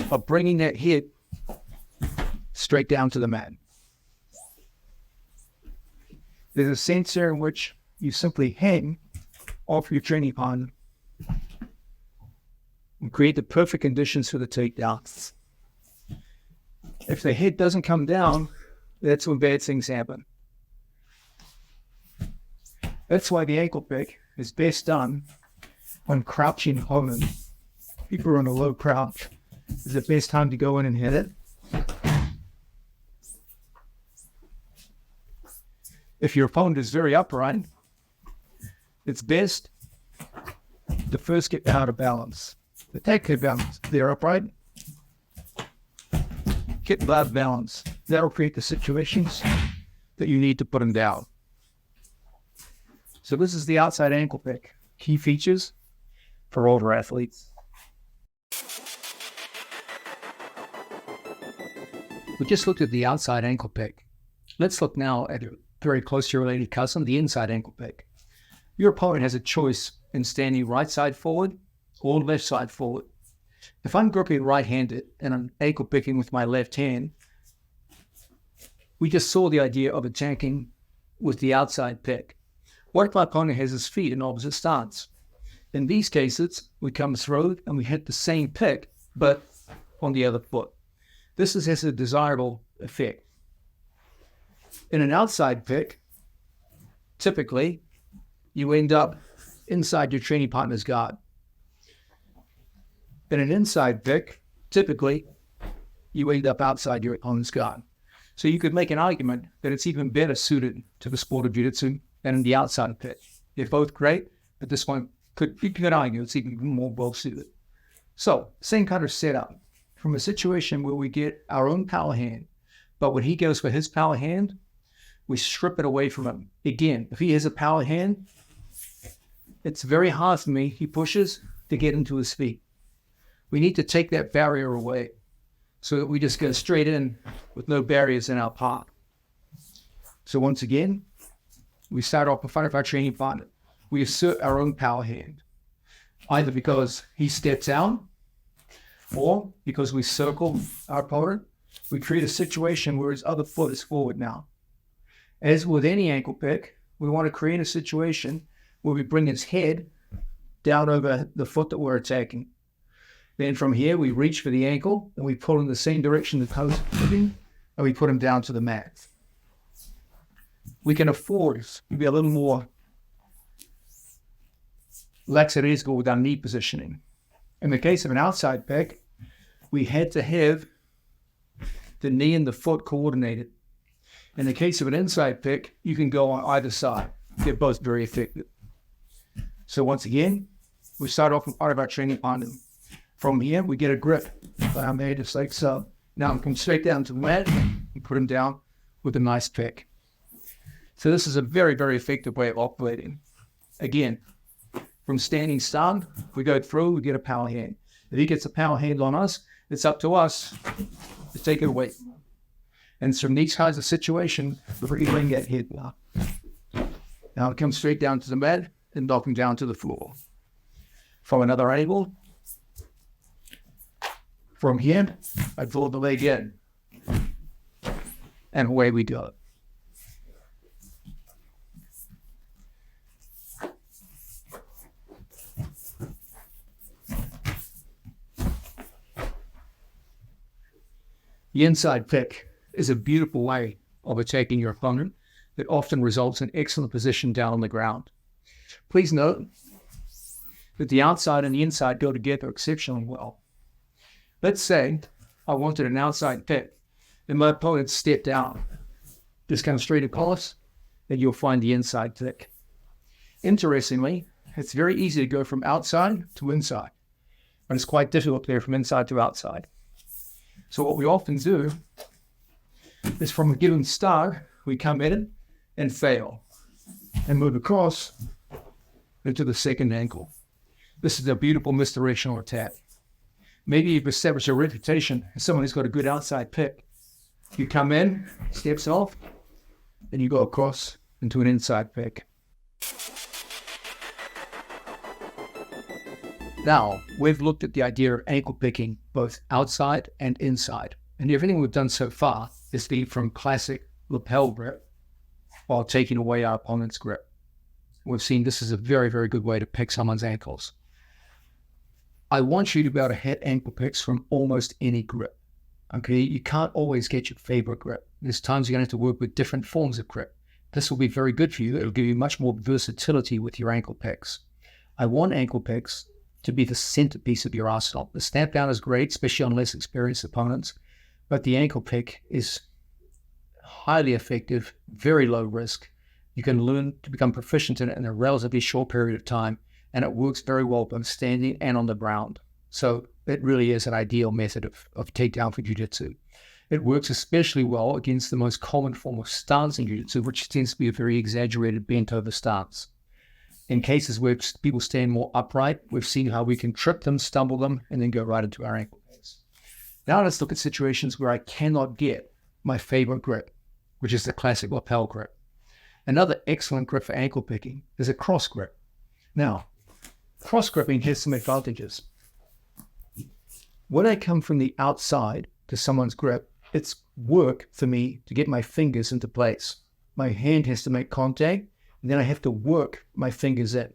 of bringing that head straight down to the mat. There's a sense there in which you simply hang off your training partner and create the perfect conditions for the takedown. If the head doesn't come down, that's when bad things happen. That's why the ankle pick is best done when crouching opponent. People are on a low crouch. Is the best time to go in and hit it. If your opponent is very upright, it's best to first get out of balance. The take their balance. They're upright. Get out of balance. That'll create the situations that you need to put them down. So this is the outside ankle pick. Key features for older athletes. We just looked at the outside ankle pick. Let's look now at a very closely related cousin, the inside ankle pick. Your opponent has a choice in standing right side forward or left side forward. If I'm gripping right-handed and I'm ankle picking with my left hand, we just saw the idea of attacking with the outside pick. What if my opponent has his feet in opposite stance? In these cases, we come through and we hit the same pick, but on the other foot. This has a desirable effect. In an outside pick, typically, you end up inside your training partner's guard. In an inside pick, typically you end up outside your opponent's guard. So you could make an argument that it's even better suited to the sport of jiu-jitsu than the outside pick. They're both great, but this one you could argue it's even more well suited. So same kind of setup from a situation where we get our own power hand, but when he goes for his power hand, we strip it away from him. Again, if he has a power hand, it's very hard for me, he pushes, to get into his feet. We need to take that barrier away so that we just go straight in with no barriers in our path. So once again, we start off in front of our training partner. We assert our own power hand, either because he steps out or because we circle our opponent. We create a situation where his other foot is forward now. As with any ankle pick, we want to create a situation where we bring his head down over the foot that we're attacking. Then from here, we reach for the ankle and we pull in the same direction the toes are moving, and we put him down to the mat. We can afford to be a little more lackadaisical with our knee positioning. In the case of an outside pick, we had to have the knee and the foot coordinated. In the case of an inside pick, you can go on either side. They're both very effective. So once again, we start off with part of our training partner. From here, we get a grip. I made just like so. Now I'm come straight down to the mat and put him down with a nice pick. So this is a very, very effective way of operating. Again, from standing start, we go through, we get a power hand. If he gets a power hand on us, it's up to us to take it away. And from these kinds of situations, we're going to get hit. Now it comes straight down to the mat and knock him down to the floor. From another angle, from here, I pull the leg in. And away we go. The inside pick is a beautiful way of attacking your opponent that often results in excellent position down on the ground. Please note that the outside and the inside go together exceptionally well. Let's say I wanted an outside pick and my opponent stepped out. Just come straight across, and you'll find the inside pick. Interestingly, it's very easy to go from outside to inside, but it's quite difficult to go from inside to outside. So what we often do is from a given start, we come in and fail and move across into the second ankle. This is a beautiful misdirectional attack. Maybe you've established a reputation as someone who's got a good outside pick. You come in, steps off, and you go across into an inside pick. Now, we've looked at the idea of ankle picking both outside and inside. And everything we've done so far is lead from classic lapel grip while taking away our opponent's grip. We've seen this is a very, very good way to pick someone's ankles. I want you to be able to hit ankle picks from almost any grip. Okay, you can't always get your favorite grip. There's times you're going to have to work with different forms of grip. This will be very good for you. It'll give you much more versatility with your ankle picks. I want ankle picks to be the centerpiece of your arsenal. The snap down is great, especially on less experienced opponents, but the ankle pick is highly effective, very low risk. You can learn to become proficient in it in a relatively short period of time, and it works very well both standing and on the ground. So it really is an ideal method of takedown for jiu-jitsu. It works especially well against the most common form of stance in jiu-jitsu, which tends to be a very exaggerated bent over stance. In cases where people stand more upright, we've seen how we can trip them, stumble them, and then go right into our ankle picks. Now let's look at situations where I cannot get my favorite grip, which is the classic lapel grip. Another excellent grip for ankle picking is a cross grip. Now, cross gripping has some advantages. When I come from the outside to someone's grip, it's work for me to get my fingers into place. My hand has to make contact, and then I have to work my fingers in.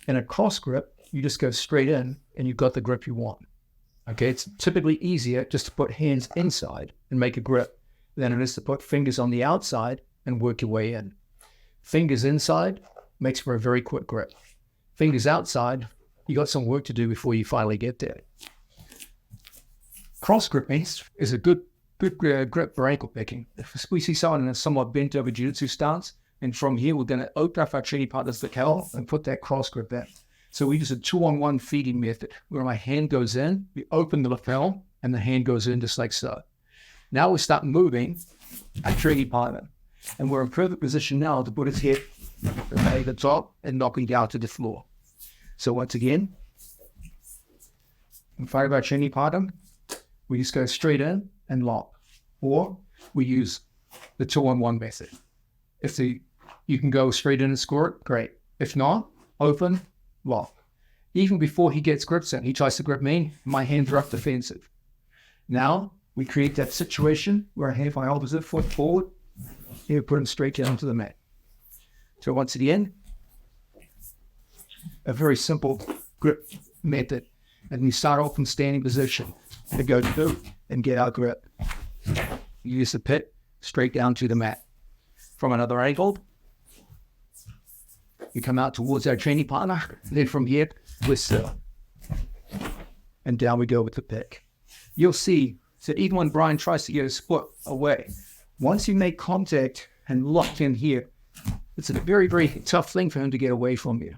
In a cross grip, you just go straight in and you've got the grip you want. Okay, it's typically easier just to put hands inside and make a grip than it is to put fingers on the outside and work your way in. Fingers inside makes for a very quick grip. Fingers outside, you got some work to do before you finally get there. Cross gripping is a good grip for ankle picking. If we see someone in a somewhat bent over jiu-jitsu stance, and from here we're going to open up our training partner's lapel and put that cross grip in. So we use a 2-on-1 feeding method where my hand goes in, we open the lapel, and the hand goes in just like so. Now we start moving our training partner, and we're in perfect position now to put his head at the top and knocking down to the floor. So once again, in front of our training partner, we just go straight in and lock, or we use the 2-on-1 method. If you can go straight in and score it, great. If not, open, lock. Even before he gets grips in, he tries to grip me, my hands are up defensive. Now we create that situation where I have my opposite foot forward, here put him straight down to the mat. So once again, a very simple grip method. And we start off from standing position to go through and get our grip. You use the pit straight down to the mat. From another angle, you come out towards our training partner. Then from here, we're still. And down we go with the pick. You'll see that even when Brian tries to get his foot away, once you make contact and lock in here, it's a very, very tough thing for him to get away from you.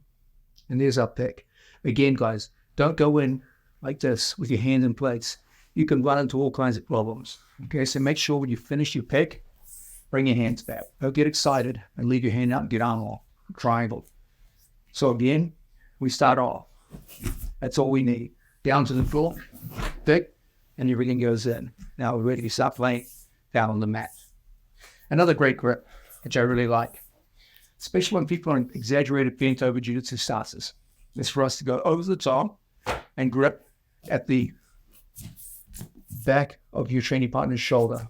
And there's our pick. Again, guys, don't go in like this with your hand in place. You can run into all kinds of problems. Okay, so make sure when you finish your pick, bring your hands back. Don't get excited and leave your hand out and get arm off. Triangle. So again, we start off. That's all we need. Down to the floor, pick, and everything goes in. Now we're ready to start playing down on the mat. Another great grip, which I really like, especially when people are in exaggerated bent over jiu-jitsu stances, is for us to go over the top and grip at the back of your training partner's shoulder.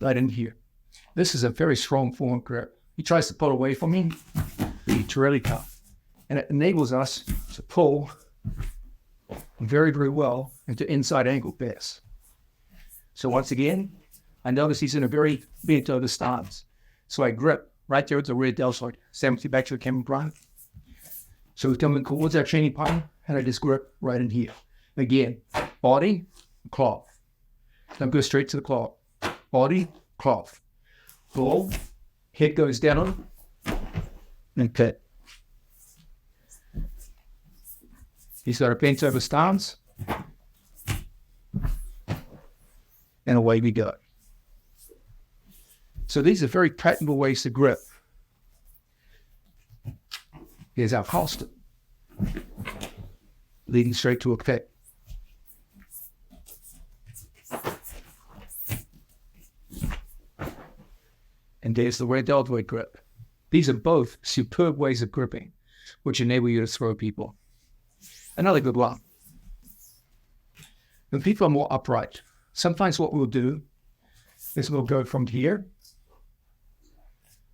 Right in here. This is a very strong form grip. He tries to pull away from me, it's really tough. And it enables us to pull very, very well into inside ankle pass. So once again, I notice he's in a very bent over stance. So I grip right there at the rear deltoid. Send back to the camera, Brian. So we come in towards our training partner, and I just grip right in here. Again, body, cloth. Don't go straight to the cloth. Body, cloth. Pull, head goes down, and pit. He's got a bent over stance, and away we go. So these are very practical ways to grip. Here's our constant, leading straight to a pit. And there's the rear deltoid grip. These are both superb ways of gripping, which enable you to throw people. Another good one. When people are more upright, sometimes what we'll do is we'll go from here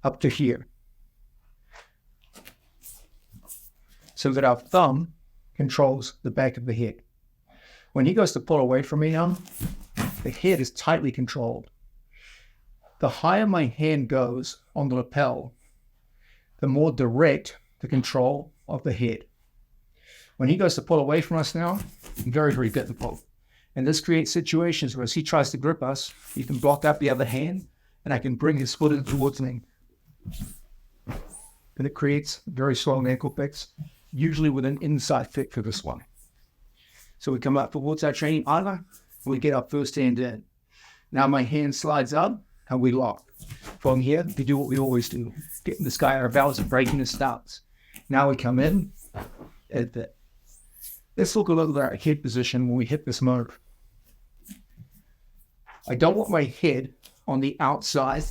up to here, so that our thumb controls the back of the head. When he goes to pull away from me now, the head is tightly controlled. The higher my hand goes on the lapel, the more direct the control of the head. When he goes to pull away from us now, very, very difficult. And this creates situations where as he tries to grip us, he can block out the other hand, and I can bring his foot in towards me. And it creates very strong ankle picks, usually with an inside fit for this one. So we come up towards our training partner, and we get our first hand in. Now my hand slides up, and we lock. From here, we do what we always do, getting this guy out of balance and breaking his stance. Now we come in, and fit. Let's look a little at our head position when we hit this move. I don't want my head on the outside.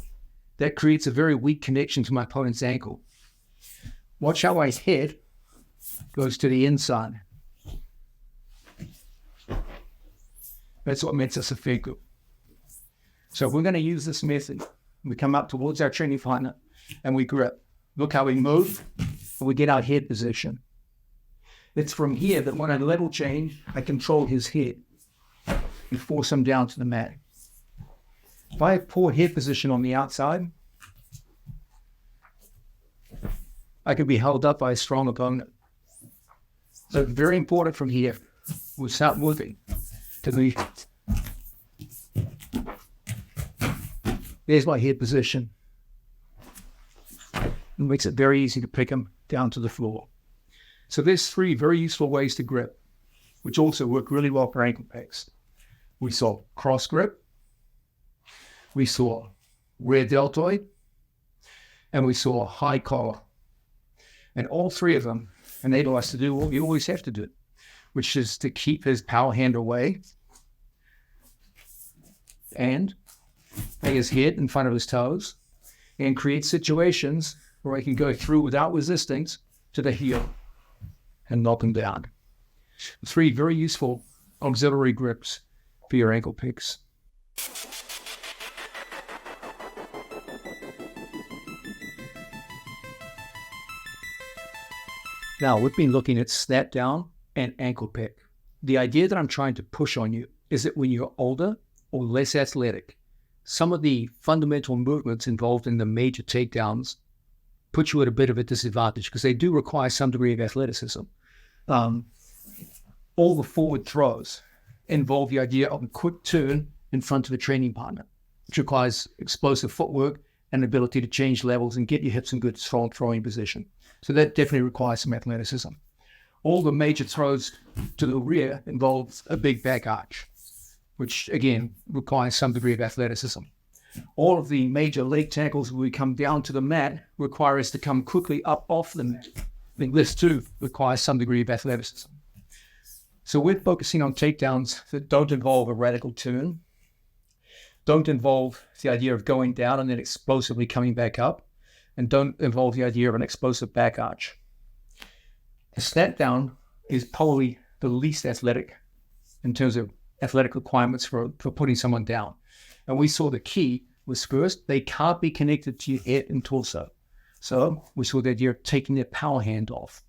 That creates a very weak connection to my opponent's ankle. Watch how my head goes to the inside. That's what makes us effective. So we're going to use this method. We come up towards our training partner and we grip. Look how we move and we get our head position. It's from here that when I level change, I control his head and force him down to the mat. If I have poor head position on the outside, I could be held up by a strong opponent. So it's very important from here we'll start moving to the... There's my head position. It makes it very easy to pick them down to the floor. So there's 3 very useful ways to grip, which also work really well for ankle picks. We saw cross grip, we saw rear deltoid, and we saw high collar. And all 3 of them enable us to do what we always have to do, which is to keep his power hand away and bring his head in front of his toes and create situations where I can go through without resistance to the heel and knock him down. 3 very useful auxiliary grips for your ankle picks. Now, we've been looking at snap down and ankle pick. The idea that I'm trying to push on you is that when you're older or less athletic, some of the fundamental movements involved in the major takedowns put you at a bit of a disadvantage because they do require some degree of athleticism. All the forward throws involve the idea of a quick turn in front of a training partner, which requires explosive footwork and ability to change levels and get your hips in good, strong throwing position. So that definitely requires some athleticism. All the major throws to the rear involve a big back arch, which again requires some degree of athleticism. All of the major leg tackles when we come down to the mat require us to come quickly up off the mat. I think this too requires some degree of athleticism. So we're focusing on takedowns that don't involve a radical turn, don't involve the idea of going down and then explosively coming back up, and don't involve the idea of an explosive back arch. The snap down is probably the least athletic in terms of athletic requirements for putting someone down. And we saw the key was first, they can't be connected to your head and torso. So we saw the idea of taking their power hand off.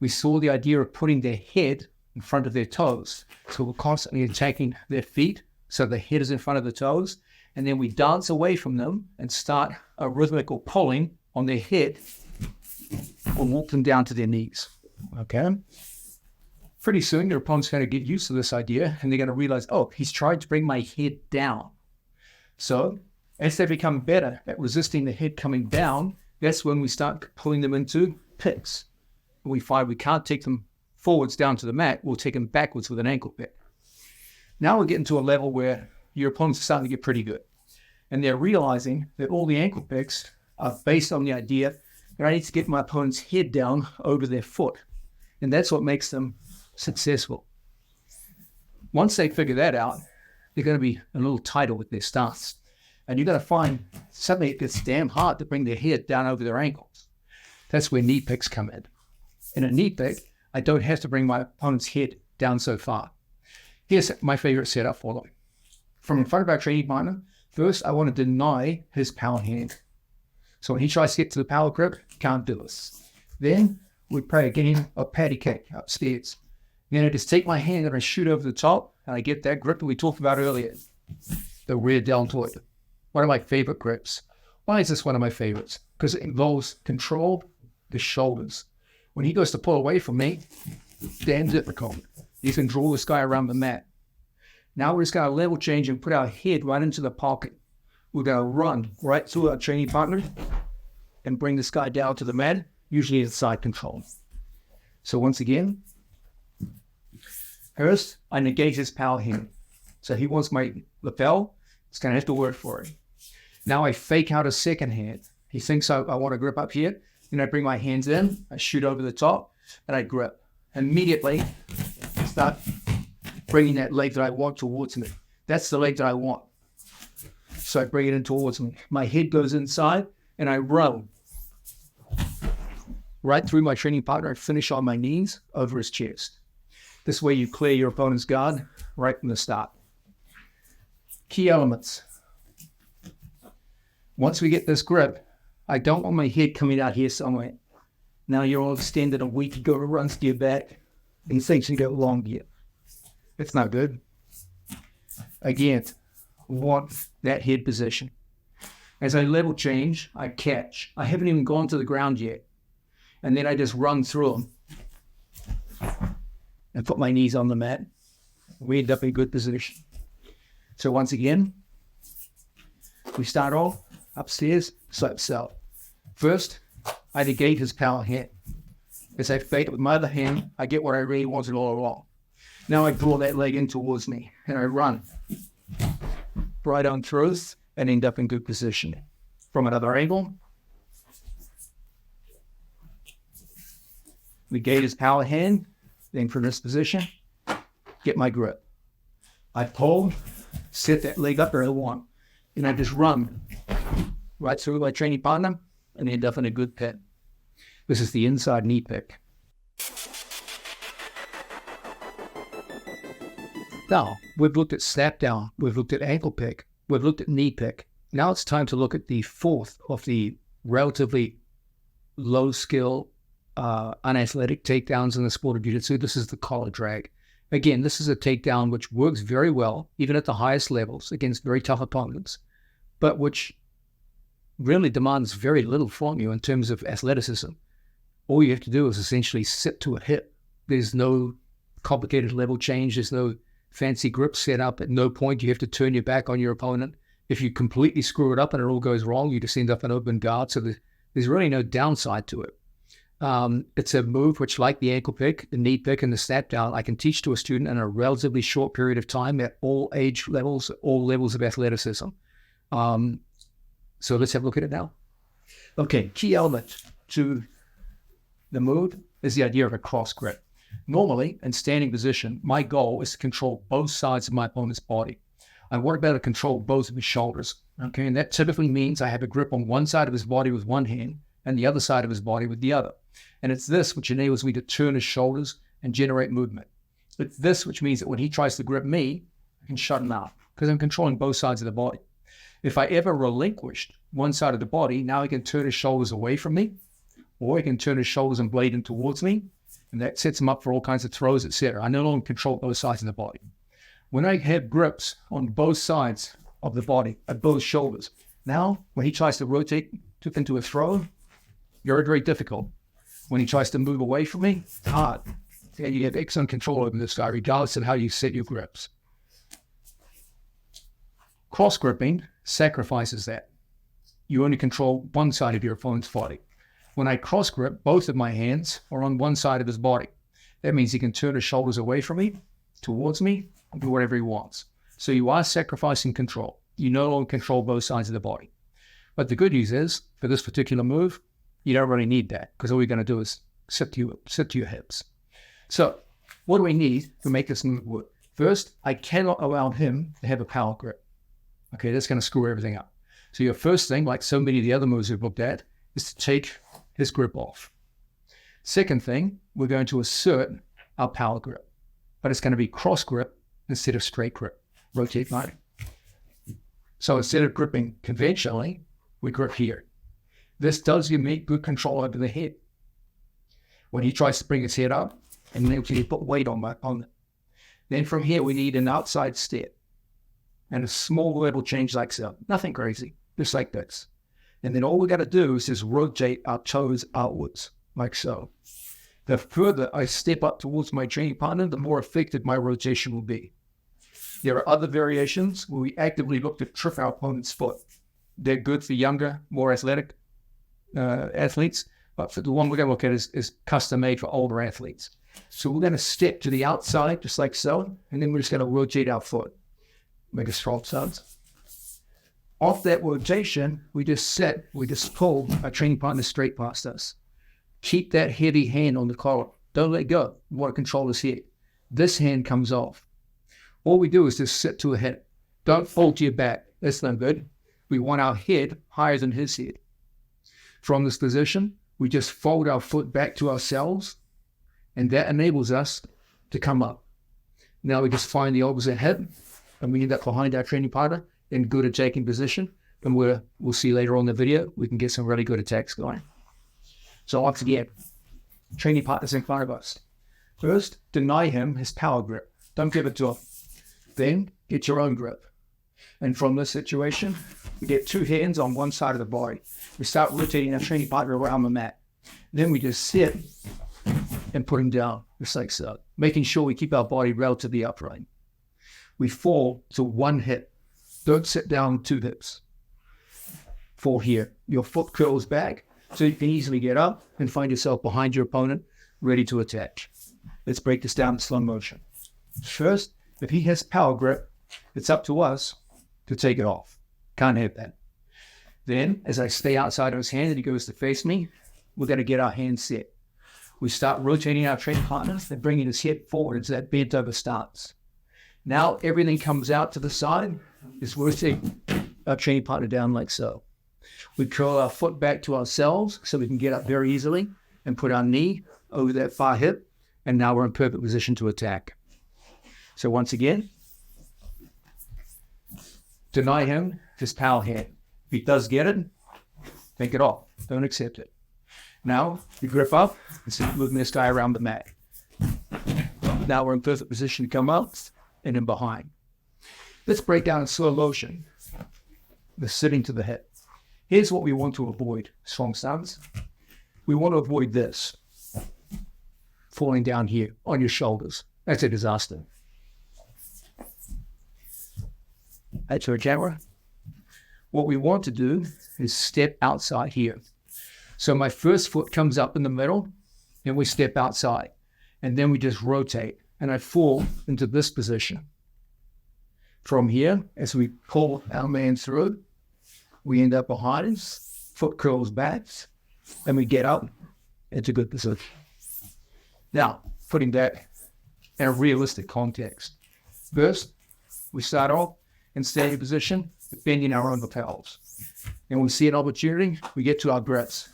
We saw the idea of putting their head in front of their toes. So we're constantly attacking their feet, so the head is in front of the toes, and then we dance away from them and start a rhythmical pulling on their head or walk them down to their knees. Okay? Pretty soon, your opponent's going to get used to this idea, and they're going to realize, oh, he's trying to bring my head down. So as they become better at resisting the head coming down, that's when we start pulling them into picks. When we find we can't take them forwards down to the mat, we'll take them backwards with an ankle pick. Now we're getting to a level where your opponents are starting to get pretty good. And they're realizing that all the ankle picks are based on the idea that I need to get my opponent's head down over their foot. And that's what makes them successful. Once they figure that out, they're going to be a little tighter with their stance. And you're going to find suddenly it gets damn hard to bring their head down over their ankles. That's where knee picks come in. In a knee pick, I don't have to bring my opponent's head down so far. Here's my favorite setup for them. From in front of our training partner, first I want to deny his power hand. So when he tries to get to the power grip, can't do this. Then we play a game of patty cake upstairs. Then I just take my hand and I shoot over the top, and I get that grip that we talked about earlier, the rear deltoid. One of my favorite grips. Why is this one of my favorites? Because it involves control the shoulders. When he goes to pull away from me, damn difficult. You can draw this guy around the mat. Now we're just going to level change and put our head right into the pocket. We're going to run right through our training partner and bring this guy down to the mat, usually in side control. So once again, first I negate his power hand. So he wants my lapel, it's going to have to work for it. Now I fake out a second hand. He thinks I want to grip up here. Then I bring my hands in, I shoot over the top, and I grip. Immediately, start bringing that leg that I want towards me. That's the leg that I want. So I bring it in towards me. My head goes inside, and I run right through my training partner and finish on my knees over his chest. This way you clear your opponent's guard right from the start. Key elements. Once we get this grip, I don't want my head coming out here somewhere. Now you're all extended a week ago, it runs to your back, and things can go long here. It's not good. Again, want that head position. As I level change, I catch. I haven't even gone to the ground yet. And then I just run through them. and put my knees on the mat. We end up in good position. So once again, we start off upstairs, slap south. First, I negate his power hand. As I fake it with my other hand, I get what I really wanted all along. Now I draw that leg in towards me, and I run right on through and end up in good position. From another angle, negate his power hand, then from this position, get my grip. I pull, set that leg up where I want, and I just run right through my training partner and end up in a good pin. This is the inside knee pick. Now, we've looked at snap down, we've looked at ankle pick, we've looked at knee pick. Now it's time to look at the fourth of the relatively low skill, unathletic takedowns in the sport of jiu-jitsu. This is the collar drag. Again, this is a takedown which works very well, even at the highest levels, against very tough opponents, but which really demands very little from you in terms of athleticism. All you have to do is essentially sit to a hip. There's no complicated level change. There's no fancy grip set up. At no point do you have to turn your back on your opponent. If you completely screw it up and it all goes wrong, you just end up in open guard. So there's really no downside to it. It's a move which, like the ankle pick, the knee pick, and the snap down, I can teach to a student in a relatively short period of time at all age levels, all levels of athleticism. So let's have a look at it now. Okay, key element to the move is the idea of a cross grip. Normally, in standing position, my goal is to control both sides of my opponent's body. I want to be able to control both of his shoulders. Okay, and that typically means I have a grip on one side of his body with one hand and the other side of his body with the other. And it's this which enables me to turn his shoulders and generate movement. It's this which means that when he tries to grip me, I can shut him out because I'm controlling both sides of the body. If I ever relinquished one side of the body, now he can turn his shoulders away from me, or he can turn his shoulders and blade in towards me, and that sets him up for all kinds of throws, etc. I no longer control both sides of the body. When I have grips on both sides of the body, at both shoulders, now when he tries to rotate into a throw, very, very difficult. When he tries to move away from me, it's hard. Yeah, you have excellent control over this guy, regardless of how you set your grips. Cross gripping sacrifices that. You only control one side of your opponent's body. When I cross grip, both of my hands are on one side of his body. That means he can turn his shoulders away from me, towards me, and do whatever he wants. So you are sacrificing control. You no longer control both sides of the body. But the good news is, for this particular move, you don't really need that, because all you're going to do is sit to your hips. So what do we need to make this move work? First, I cannot allow him to have a power grip. Okay, that's going to screw everything up. So your first thing, like so many of the other moves we've looked at, is to take his grip off. Second thing, we're going to assert our power grip, but it's going to be cross grip instead of straight grip. Rotate mine. So instead of gripping conventionally, we grip here. This does give me good control over the head. When he tries to bring his head up, and then he put weight on my opponent. Then from here, we need an outside step and a small level change like so. Nothing crazy, just like this. And then all we got to do is just rotate our toes outwards, like so. The further I step up towards my training partner, the more effective my rotation will be. There are other variations where we actively look to trip our opponent's foot. They're good for younger, more athletic athletes, but for the one we're going to look at is custom made for older athletes. So we're going to step to the outside, just like so, and then we're just going to rotate our foot. Make a strong sound. Off that rotation, we just pull our training partner straight past us. Keep that heavy hand on the collar. Don't let go. You want to control his head. This hand comes off. All we do is just sit to a hip. Don't fold to your back. That's no good. We want our head higher than his head. From this position, we just fold our foot back to ourselves, and that enables us to come up. Now we just find the opposite hip, and we end up behind our training partner in good attacking position. And we'll see later on in the video, we can get some really good attacks going. So once again, training partners in front of us. First, deny him his power grip. Don't give it to him. Then get your own grip. And from this situation, we get two hands on one side of the body. We start rotating our training partner around the mat. Then we just sit and put him down, just like so. making sure we keep our body relatively upright. We fall to one hip. Don't sit down 2 hips. Fall here. Your foot curls back so you can easily get up and find yourself behind your opponent, ready to attack. Let's break this down in slow motion. First, if he has power grip, it's up to us to take it off. Can't have that. Then, as I stay outside of his hand and he goes to face me, we're going to get our hands set. We start rotating our training partners and bringing his head forward into that bent over stance. Now everything comes out to the side. Just rotate our training partner down like so. We curl our foot back to ourselves so we can get up very easily and put our knee over that far hip. And now we're in perfect position to attack. So once again, deny him his power hand. If he does get it, take it off. Don't accept it. Now you grip up and start moving this guy around the mat. Now we're in perfect position to come up and in behind. Let's break down in slow motion the sitting to the hip. Here's what we want to avoid, strong stance. We want to avoid this. Falling down here on your shoulders. That's a disaster. That's our camera. What we want to do is step outside here. So my first foot comes up in the middle and we step outside. And then we just rotate and I fall into this position. From here, as we pull our man through, we end up behind us, foot curls back, and we get up. It's a good position. Now, putting that in a realistic context. First, we start off in standing position, bending our own lapels. And when we see an opportunity, we get to our grips.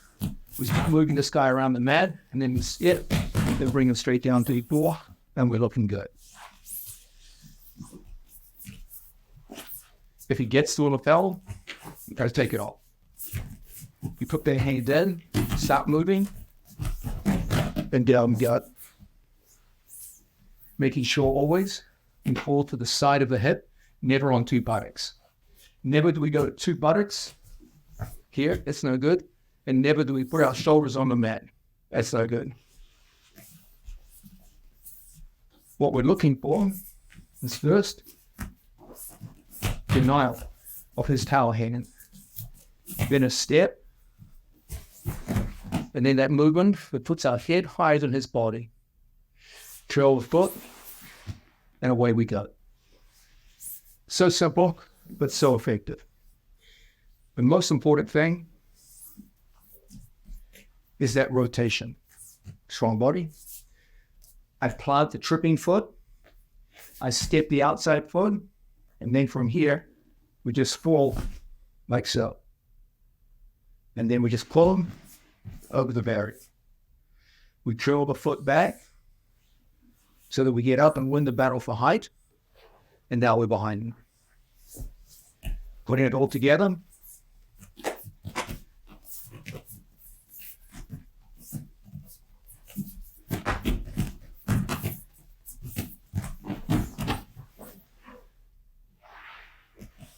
We start moving this guy around the mat, and then we sit, then bring him straight down to the floor, and we're looking good. If he gets to a lapel, you gotta take it off. You put that hand in, stop moving, and down gut. Making sure always you pull to the side of the hip, never on 2 buttocks. Never do we go to 2 buttocks. Here, it's no good. And never do we put our shoulders on the mat. That's no good. What we're looking for is first, denial of his towel hand. Then a step. And then that movement that puts our head higher than his body. Curl the foot, and away we go. So simple, but so effective. The most important thing is that rotation. Strong body. I've plowed the tripping foot. I step the outside foot, and then from here, we just fall like so. And then we just pull them over the barrier. We curl the foot back so that we get up and win the battle for height. And now we're behind him. Putting it all together.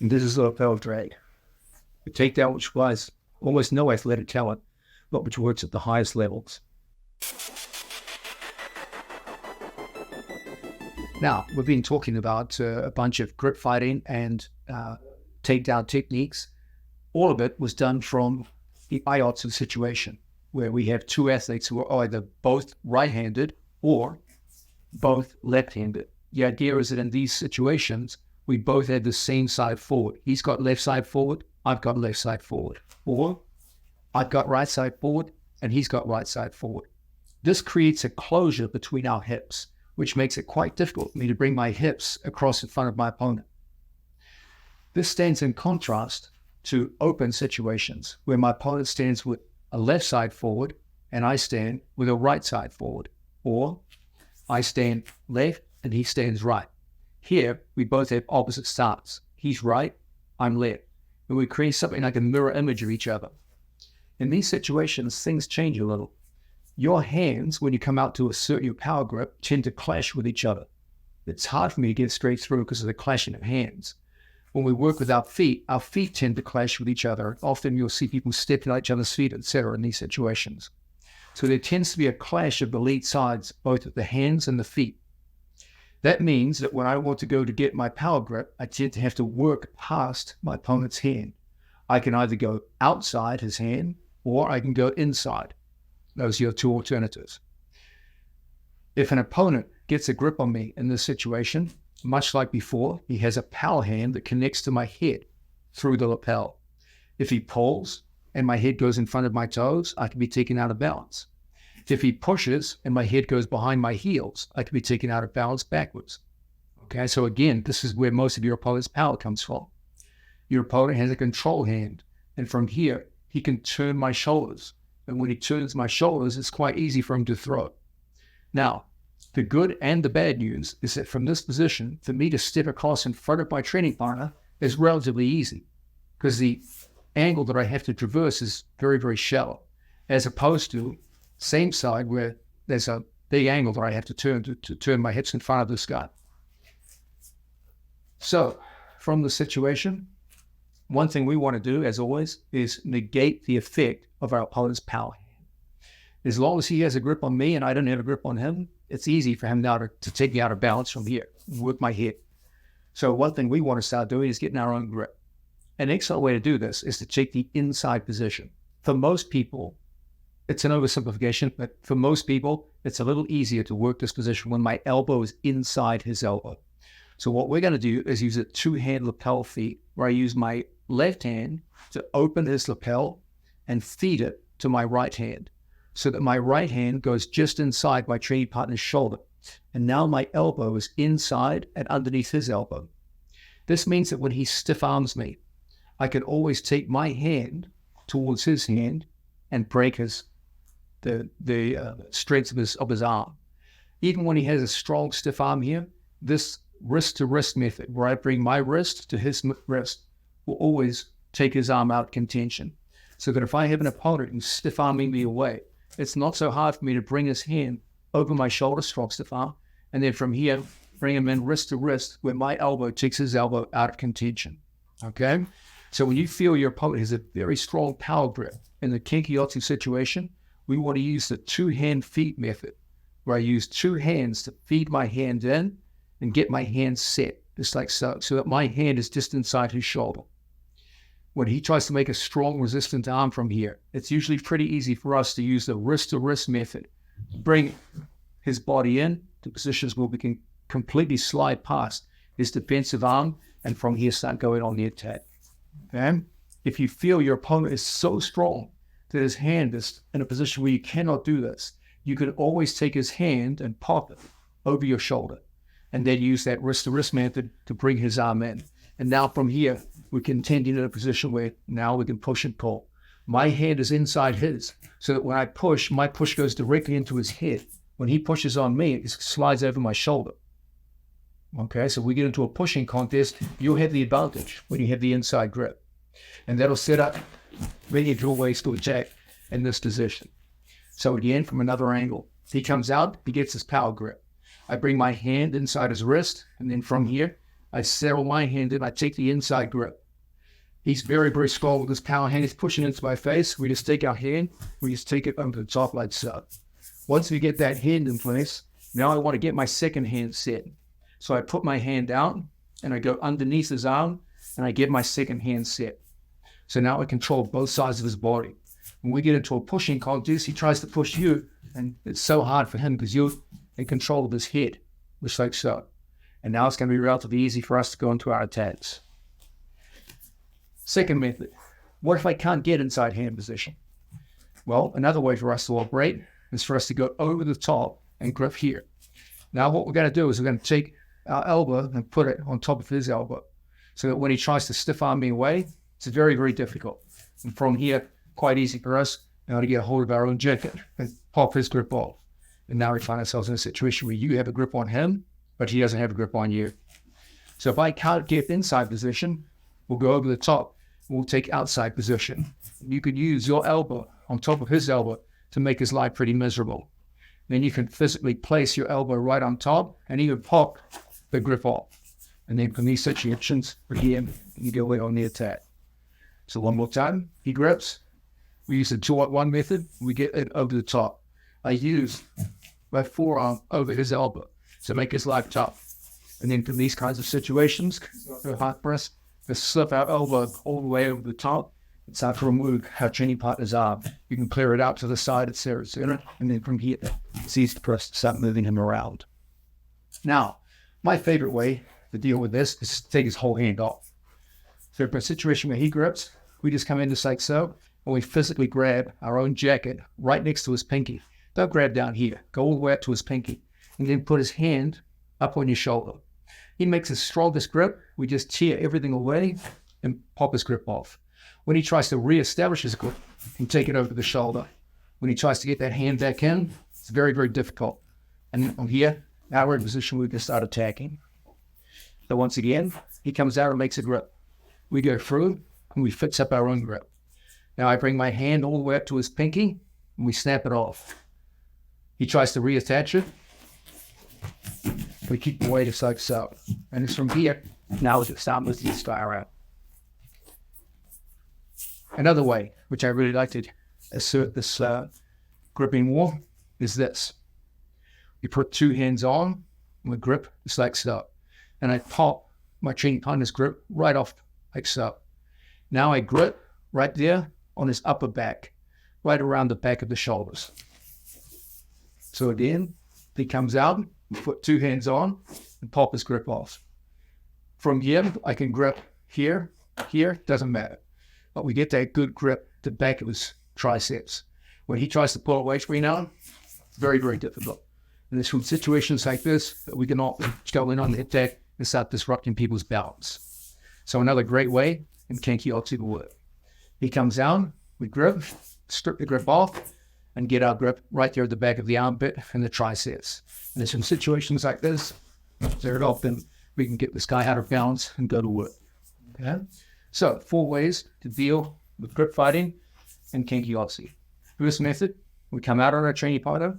And this is a lapel drag. A takedown which requires almost no athletic talent, but which works at the highest levels. Now, we've been talking about a bunch of grip fighting and takedown techniques. All of it was done from the IOTSU situation, where we have 2 athletes who are either both right-handed or both left-handed. The idea is that in these situations, we both have the same side forward. He's got left side forward, I've got left side forward. Or I've got right side forward, and he's got right side forward. This creates a closure between our hips, which makes it quite difficult for me to bring my hips across in front of my opponent. This stands in contrast to open situations where my opponent stands with a left side forward and I stand with a right side forward, or I stand left and he stands right. Here, we both have opposite starts. He's right, I'm left, and we create something like a mirror image of each other. In these situations, things change a little. Your hands, when you come out to assert your power grip, tend to clash with each other. It's hard for me to get straight through because of the clashing of hands. When we work with our feet tend to clash with each other. Often you'll see people stepping on each other's feet, etc. in these situations. So there tends to be a clash of the lead sides, both of the hands and the feet. That means that when I want to go to get my power grip, I tend to have to work past my opponent's hand. I can either go outside his hand or I can go inside. Those are your two alternatives. If an opponent gets a grip on me in this situation, much like before, he has a power hand that connects to my head through the lapel. If he pulls and my head goes in front of my toes, I can be taken out of balance. If he pushes and my head goes behind my heels, I can be taken out of balance backwards. Okay, so again, this is where most of your opponent's power comes from. Your opponent has a control hand, and from here, he can turn my shoulders. And when he turns my shoulders, it's quite easy for him to throw. Now, the good and the bad news is that from this position, for me to step across in front of my training partner is relatively easy because the angle that I have to traverse is very, very shallow, as opposed to same side where there's a big angle that I have to turn my hips in front of this guy. So from the situation, one thing we want to do, as always, is negate the effect of our opponent's power hand. As long as he has a grip on me and I don't have a grip on him, it's easy for him now to take me out of balance from here with my head. So one thing we want to start doing is getting our own grip. An excellent way to do this is to take the inside position. For most people, it's an oversimplification, but for most people, it's a little easier to work this position when my elbow is inside his elbow. So what we're going to do is use a two-hand lapel feed, where I use my left hand to open his lapel and feed it to my right hand, so that my right hand goes just inside my training partner's shoulder. And now my elbow is inside and underneath his elbow. This means that when he stiff arms me, I can always take my hand towards his hand and break the strength of his arm. Even when he has a strong stiff arm here, this wrist-to-wrist method, where I bring my wrist to his wrist, will always take his arm out of contention. So that if I have an opponent who's stiff-arming me away, it's not so hard for me to bring his hand over my shoulder, strong stiff arm, and then from here, bring him in wrist to wrist, where my elbow takes his elbow out of contention. Okay? So when you feel your opponent has a very strong power grip in the Kenkeyotsu situation, we want to use the two-hand feed method, where I use two hands to feed my hand in and get my hand set, just like so that my hand is just inside his shoulder. When he tries to make a strong resistant arm from here, it's usually pretty easy for us to use the wrist-to-wrist method. Bring his body in to positions where we can completely slide past his defensive arm, and from here start going on the attack. Okay? If you feel your opponent is so strong that his hand is in a position where you cannot do this, you can always take his hand and pop it over your shoulder, and then use that wrist-to-wrist method to bring his arm in. And now from here, we can tend in a position where now we can push and pull. My hand is inside his, so that when I push, my push goes directly into his head. When he pushes on me, it slides over my shoulder. Okay, so we get into a pushing contest, you'll have the advantage when you have the inside grip. And that'll set up many of your ways to attack in this position. So again, from another angle, he comes out, he gets his power grip. I bring my hand inside his wrist, and then from here, I settle my hand in, I take the inside grip. He's very, very strong with his power hand. He's pushing into my face. We just take our hand, we just take it over the top like so. Once we get that hand in place, now I want to get my second hand set. So I put my hand down, and I go underneath his arm, and I get my second hand set. So now I control both sides of his body. When we get into a pushing contest, he tries to push you, and it's so hard for him because you're in control of his head, just like so. And now it's going to be relatively easy for us to go into our attacks. Second method, what if I can't get inside hand position? Well, another way for us to operate is for us to go over the top and grip here. Now what we're going to do is we're going to take our elbow and put it on top of his elbow, so that when he tries to stiff arm me away, it's very, very difficult. And from here, quite easy for us now to get a hold of our own jacket and pop his grip off. And now we find ourselves in a situation where you have a grip on him, but he doesn't have a grip on you. So if I can't get inside position, we'll go over the top. We'll take outside position. You could use your elbow on top of his elbow to make his life pretty miserable. Then you can physically place your elbow right on top and even pop the grip off. And then from these situations, again, you go away on the attack. So one more time, he grips. We use the 2-1 method. We get it over the top. I use my forearm over his elbow to make his life tough. And then for these kinds of situations, hard press, just slip our elbow all the way over the top and start to remove our training partner's arm. You can clear it out to the side, etc. And then from here, it's easy for us to start moving him around. Now, my favorite way to deal with this is to take his whole hand off. So for a situation where he grips, we just come in just like so, and we physically grab our own jacket right next to his pinky. Don't grab down here. Go all the way up to his pinky. And then put his hand up on your shoulder. He makes his strongest grip. We just tear everything away and pop his grip off. When he tries to reestablish his grip, and take it over the shoulder. When he tries to get that hand back in, it's very, very difficult. And from here, now we're in a position where we can start attacking. So once again, he comes out and makes a grip. We go through and we fix up our own grip. Now I bring my hand all the way up to his pinky and we snap it off. He tries to reattach it. We keep the weight just like so. And it's from here, now we can start moving the star out. Another way, which I really like to assert this gripping more, is this. You put two hands on, and we grip just like so. And I pop my training partner's grip right off like so. Now I grip right there on his upper back, right around the back of the shoulders. So again, he comes out, we put two hands on, and pop his grip off. From here, I can grip here, doesn't matter. But we get that good grip to the back of his triceps. When he tries to pull away from me now, it's very, very difficult. And it's from situations like this that we can often go in on the attack and start disrupting people's balance. So another great way in Kenki-Otsu to work. He comes down, we grip, strip the grip off, and get our grip right there at the back of the armpit and the triceps. And it's in situations like this, very often we can get this guy out of balance and go to work. Okay? So 4 ways to deal with grip fighting and Kenki-Otsu. First method, we come out on our training partner,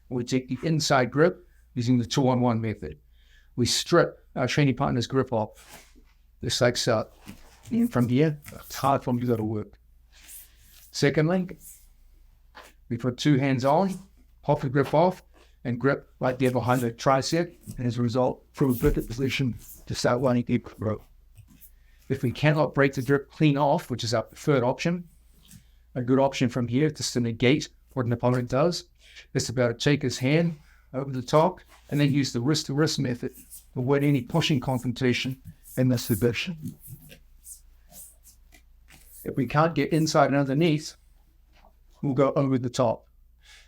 and we take the inside grip using the 2-on-1 method. We strip our training partner's grip off, just like so. And from here, it's hard for him to go to work. Secondly, we put 2 hands on, pop the grip off, and grip right there behind the tricep, and as a result, from a gripped position to start running deep grip. If we cannot break the grip clean off, which is our preferred option, a good option from here just to negate what an opponent does, is to take his hand over the top and then use the wrist-to-wrist method to avoid any pushing confrontation in this position. If we can't get inside and underneath, we'll go over the top.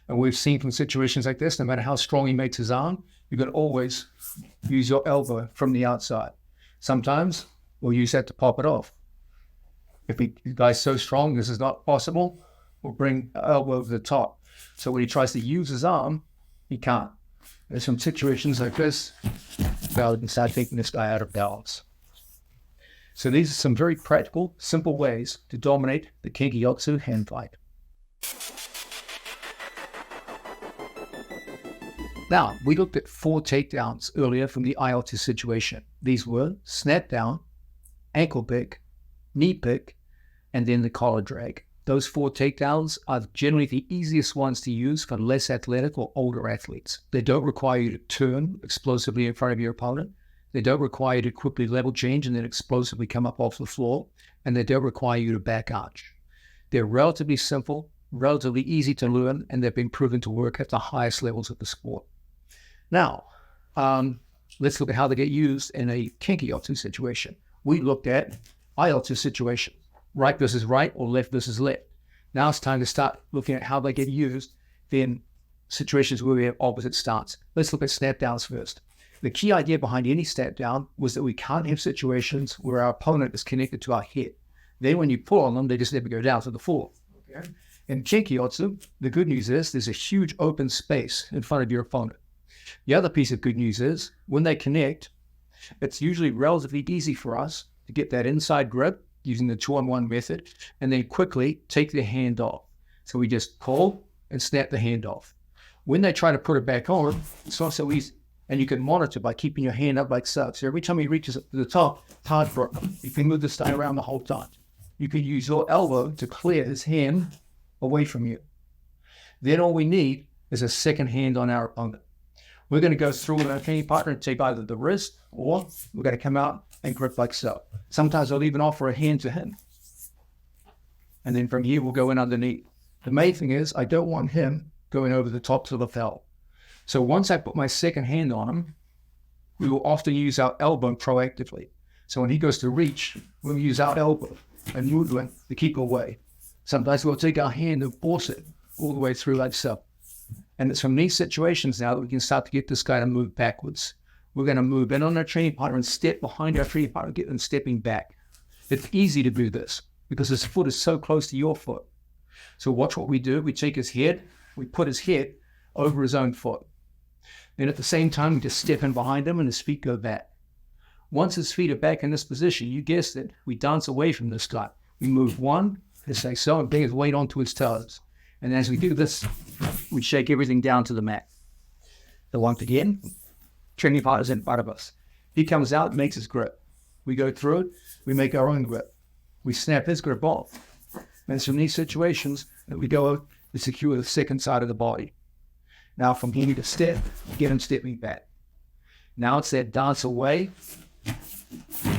And we've seen from situations like this, no matter how strong he makes his arm, you can always use your elbow from the outside. Sometimes we'll use that to pop it off. If the guy's so strong this is not possible, we'll bring our elbow over the top. So when he tries to use his arm, he can't. There's some situations like this, we can start taking this guy out of balance. So these are some very practical, simple ways to dominate the Kenki-Otsu hand fight. Now, we looked at 4 takedowns earlier from the IL-2 situation. These were snap down, ankle pick, knee pick, and then the collar drag. Those 4 takedowns are generally the easiest ones to use for less athletic or older athletes. They don't require you to turn explosively in front of your opponent. They don't require you to quickly level change and then explosively come up off the floor. And they don't require you to back arch. They're relatively simple, relatively easy to learn, and they've been proven to work at the highest levels of the sport. Now, let's look at how they get used in a Kenki-Otsu situation. We looked at IL-2 situation, right versus right or left versus left. Now it's time to start looking at how they get used in situations where we have opposite stance. Let's look at snap downs first. The key idea behind any snap down was that we can't have situations where our opponent is connected to our head. Then when you pull on them, they just never go down to the floor. Okay? In Kenki-Otsu, the good news is there's a huge open space in front of your opponent. The other piece of good news is when they connect, it's usually relatively easy for us to get that inside grip using the 2-on-1 method and then quickly take the hand off. So we just pull and snap the hand off. When they try to put it back on, it's not so easy. And you can monitor by keeping your hand up like so. So every time he reaches up to the top, it's hard for him. You can move this guy around the whole time. You can use your elbow to clear his hand away from you. Then all we need is a second hand on our opponent. We're going to go through with our training partner and take either the wrist, or we're going to come out and grip like so. Sometimes I'll even offer a hand to him. And then from here, we'll go in underneath. The main thing is I don't want him going over the top to the lapel. So once I put my second hand on him, we will often use our elbow proactively. So when he goes to reach, we'll use our elbow and movement to keep away. Sometimes we'll take our hand and force it all the way through like so. And it's from these situations now that we can start to get this guy to move backwards. We're going to move in on our training partner and step behind our training partner, get them stepping back. It's easy to do this because his foot is so close to your foot. So watch what we do. We take his head, we put his head over his own foot. Then at the same time, we just step in behind him and his feet go back. Once his feet are back in this position, you guessed it, we dance away from this guy. We move one, just like so, and bring his weight onto his toes. And as we do this, we shake everything down to the mat. So once again, training partner's in front of us. He comes out, makes his grip. We go through it, we make our own grip. We snap his grip off. And it's from these situations that we go to secure the second side of the body. Now from here to step, get him stepping back. Now it's that dance away,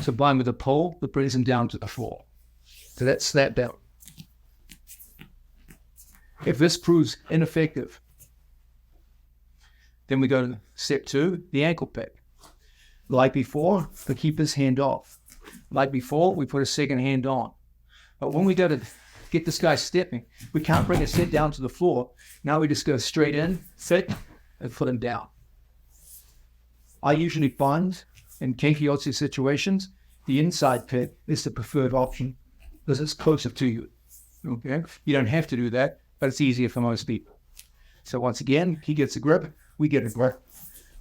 combined with a pull that brings him down to the floor. So that's snap down. If this proves ineffective, then we go to step 2, the ankle pick. Like before, we keep his hand off. Like before, we put a second hand on. But when we go to get this guy stepping, we can't bring his head down to the floor. Now we just go straight in, sit, and put him down. I usually find in Kenkeyotsu situations, the inside pick is the preferred option because it's closer to you. Okay, you don't have to do that, but it's easier for most people. So once again, he gets a grip, we get a grip.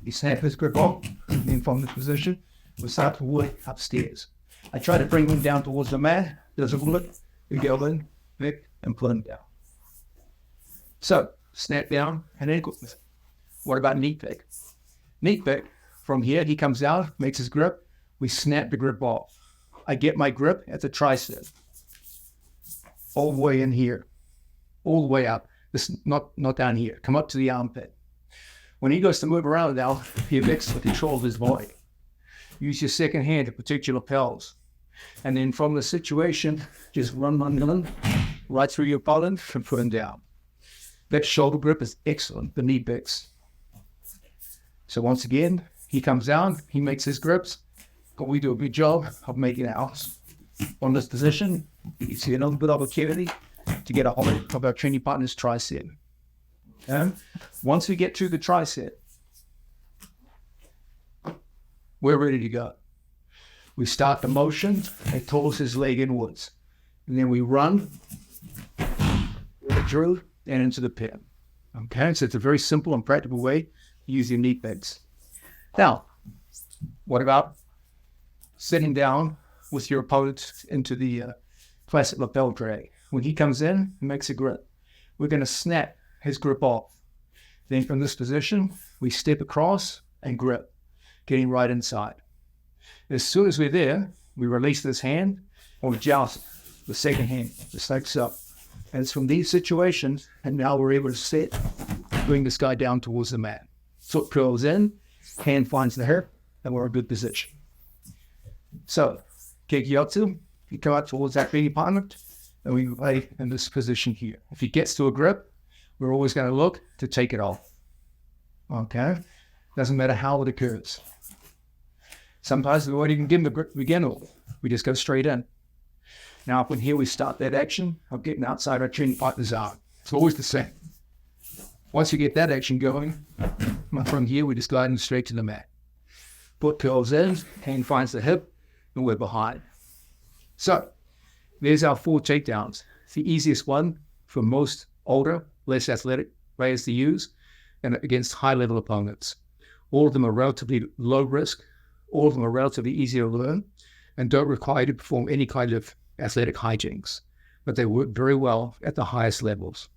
We snap his grip off, and then from this position, we start to work upstairs. I try to bring him down towards the mat, doesn't work, we go in, pick, and put him down. So, snap down and ankle. What about knee pick? Knee pick, from here, he comes out, makes his grip, we snap the grip off. I get my grip at the tricep, all the way in here, all the way up. This not down here. Come up to the armpit. When he goes to move around now, he have excellent control of his body. Use your second hand to protect your lapels. And then from the situation, just run right through your pollen and put him down. That shoulder grip is excellent, the knee picks. So once again, he comes down, he makes his grips, but we do a good job of making ours. On this position, you see another good opportunity to get a hold of our training partner's tricep. And once we get to the tricep, we're ready to go. We start the motion and toss his leg inwards. And then we run through and into the pin. Okay, so it's a very simple and practical way to use your knee picks. Now, what about sitting down with your opponent into the classic lapel drag? When he comes in and makes a grip, we're going to snap his grip off. Then from this position, we step across and grip, getting right inside. As soon as we're there, we release this hand or joust the second hand, just like so. And it's from these situations, and now we're able to sit, bring this guy down towards the mat. Foot curls in, hand finds the hip, and we're in a good position. So, Kenkeyotsu, you come out towards that training partner, and we play in this position here. If he gets to a grip, we're always going to look to take it off. Okay? Doesn't matter how it occurs. Sometimes we won't even give him the grip to begin with. We just go straight in. Now, up in here, we start that action of getting outside our training partner's arm. It's always the same. Once you get that action going, from here, we just glide in straight to the mat. Foot curls in, hand finds the hip, and we're behind. So, there's our 4 takedowns. It's the easiest one for most older, less athletic players to use, and against high-level opponents. All of them are relatively low risk. All of them are relatively easy to learn and don't require you to perform any kind of athletic hijinks, but they work very well at the highest levels.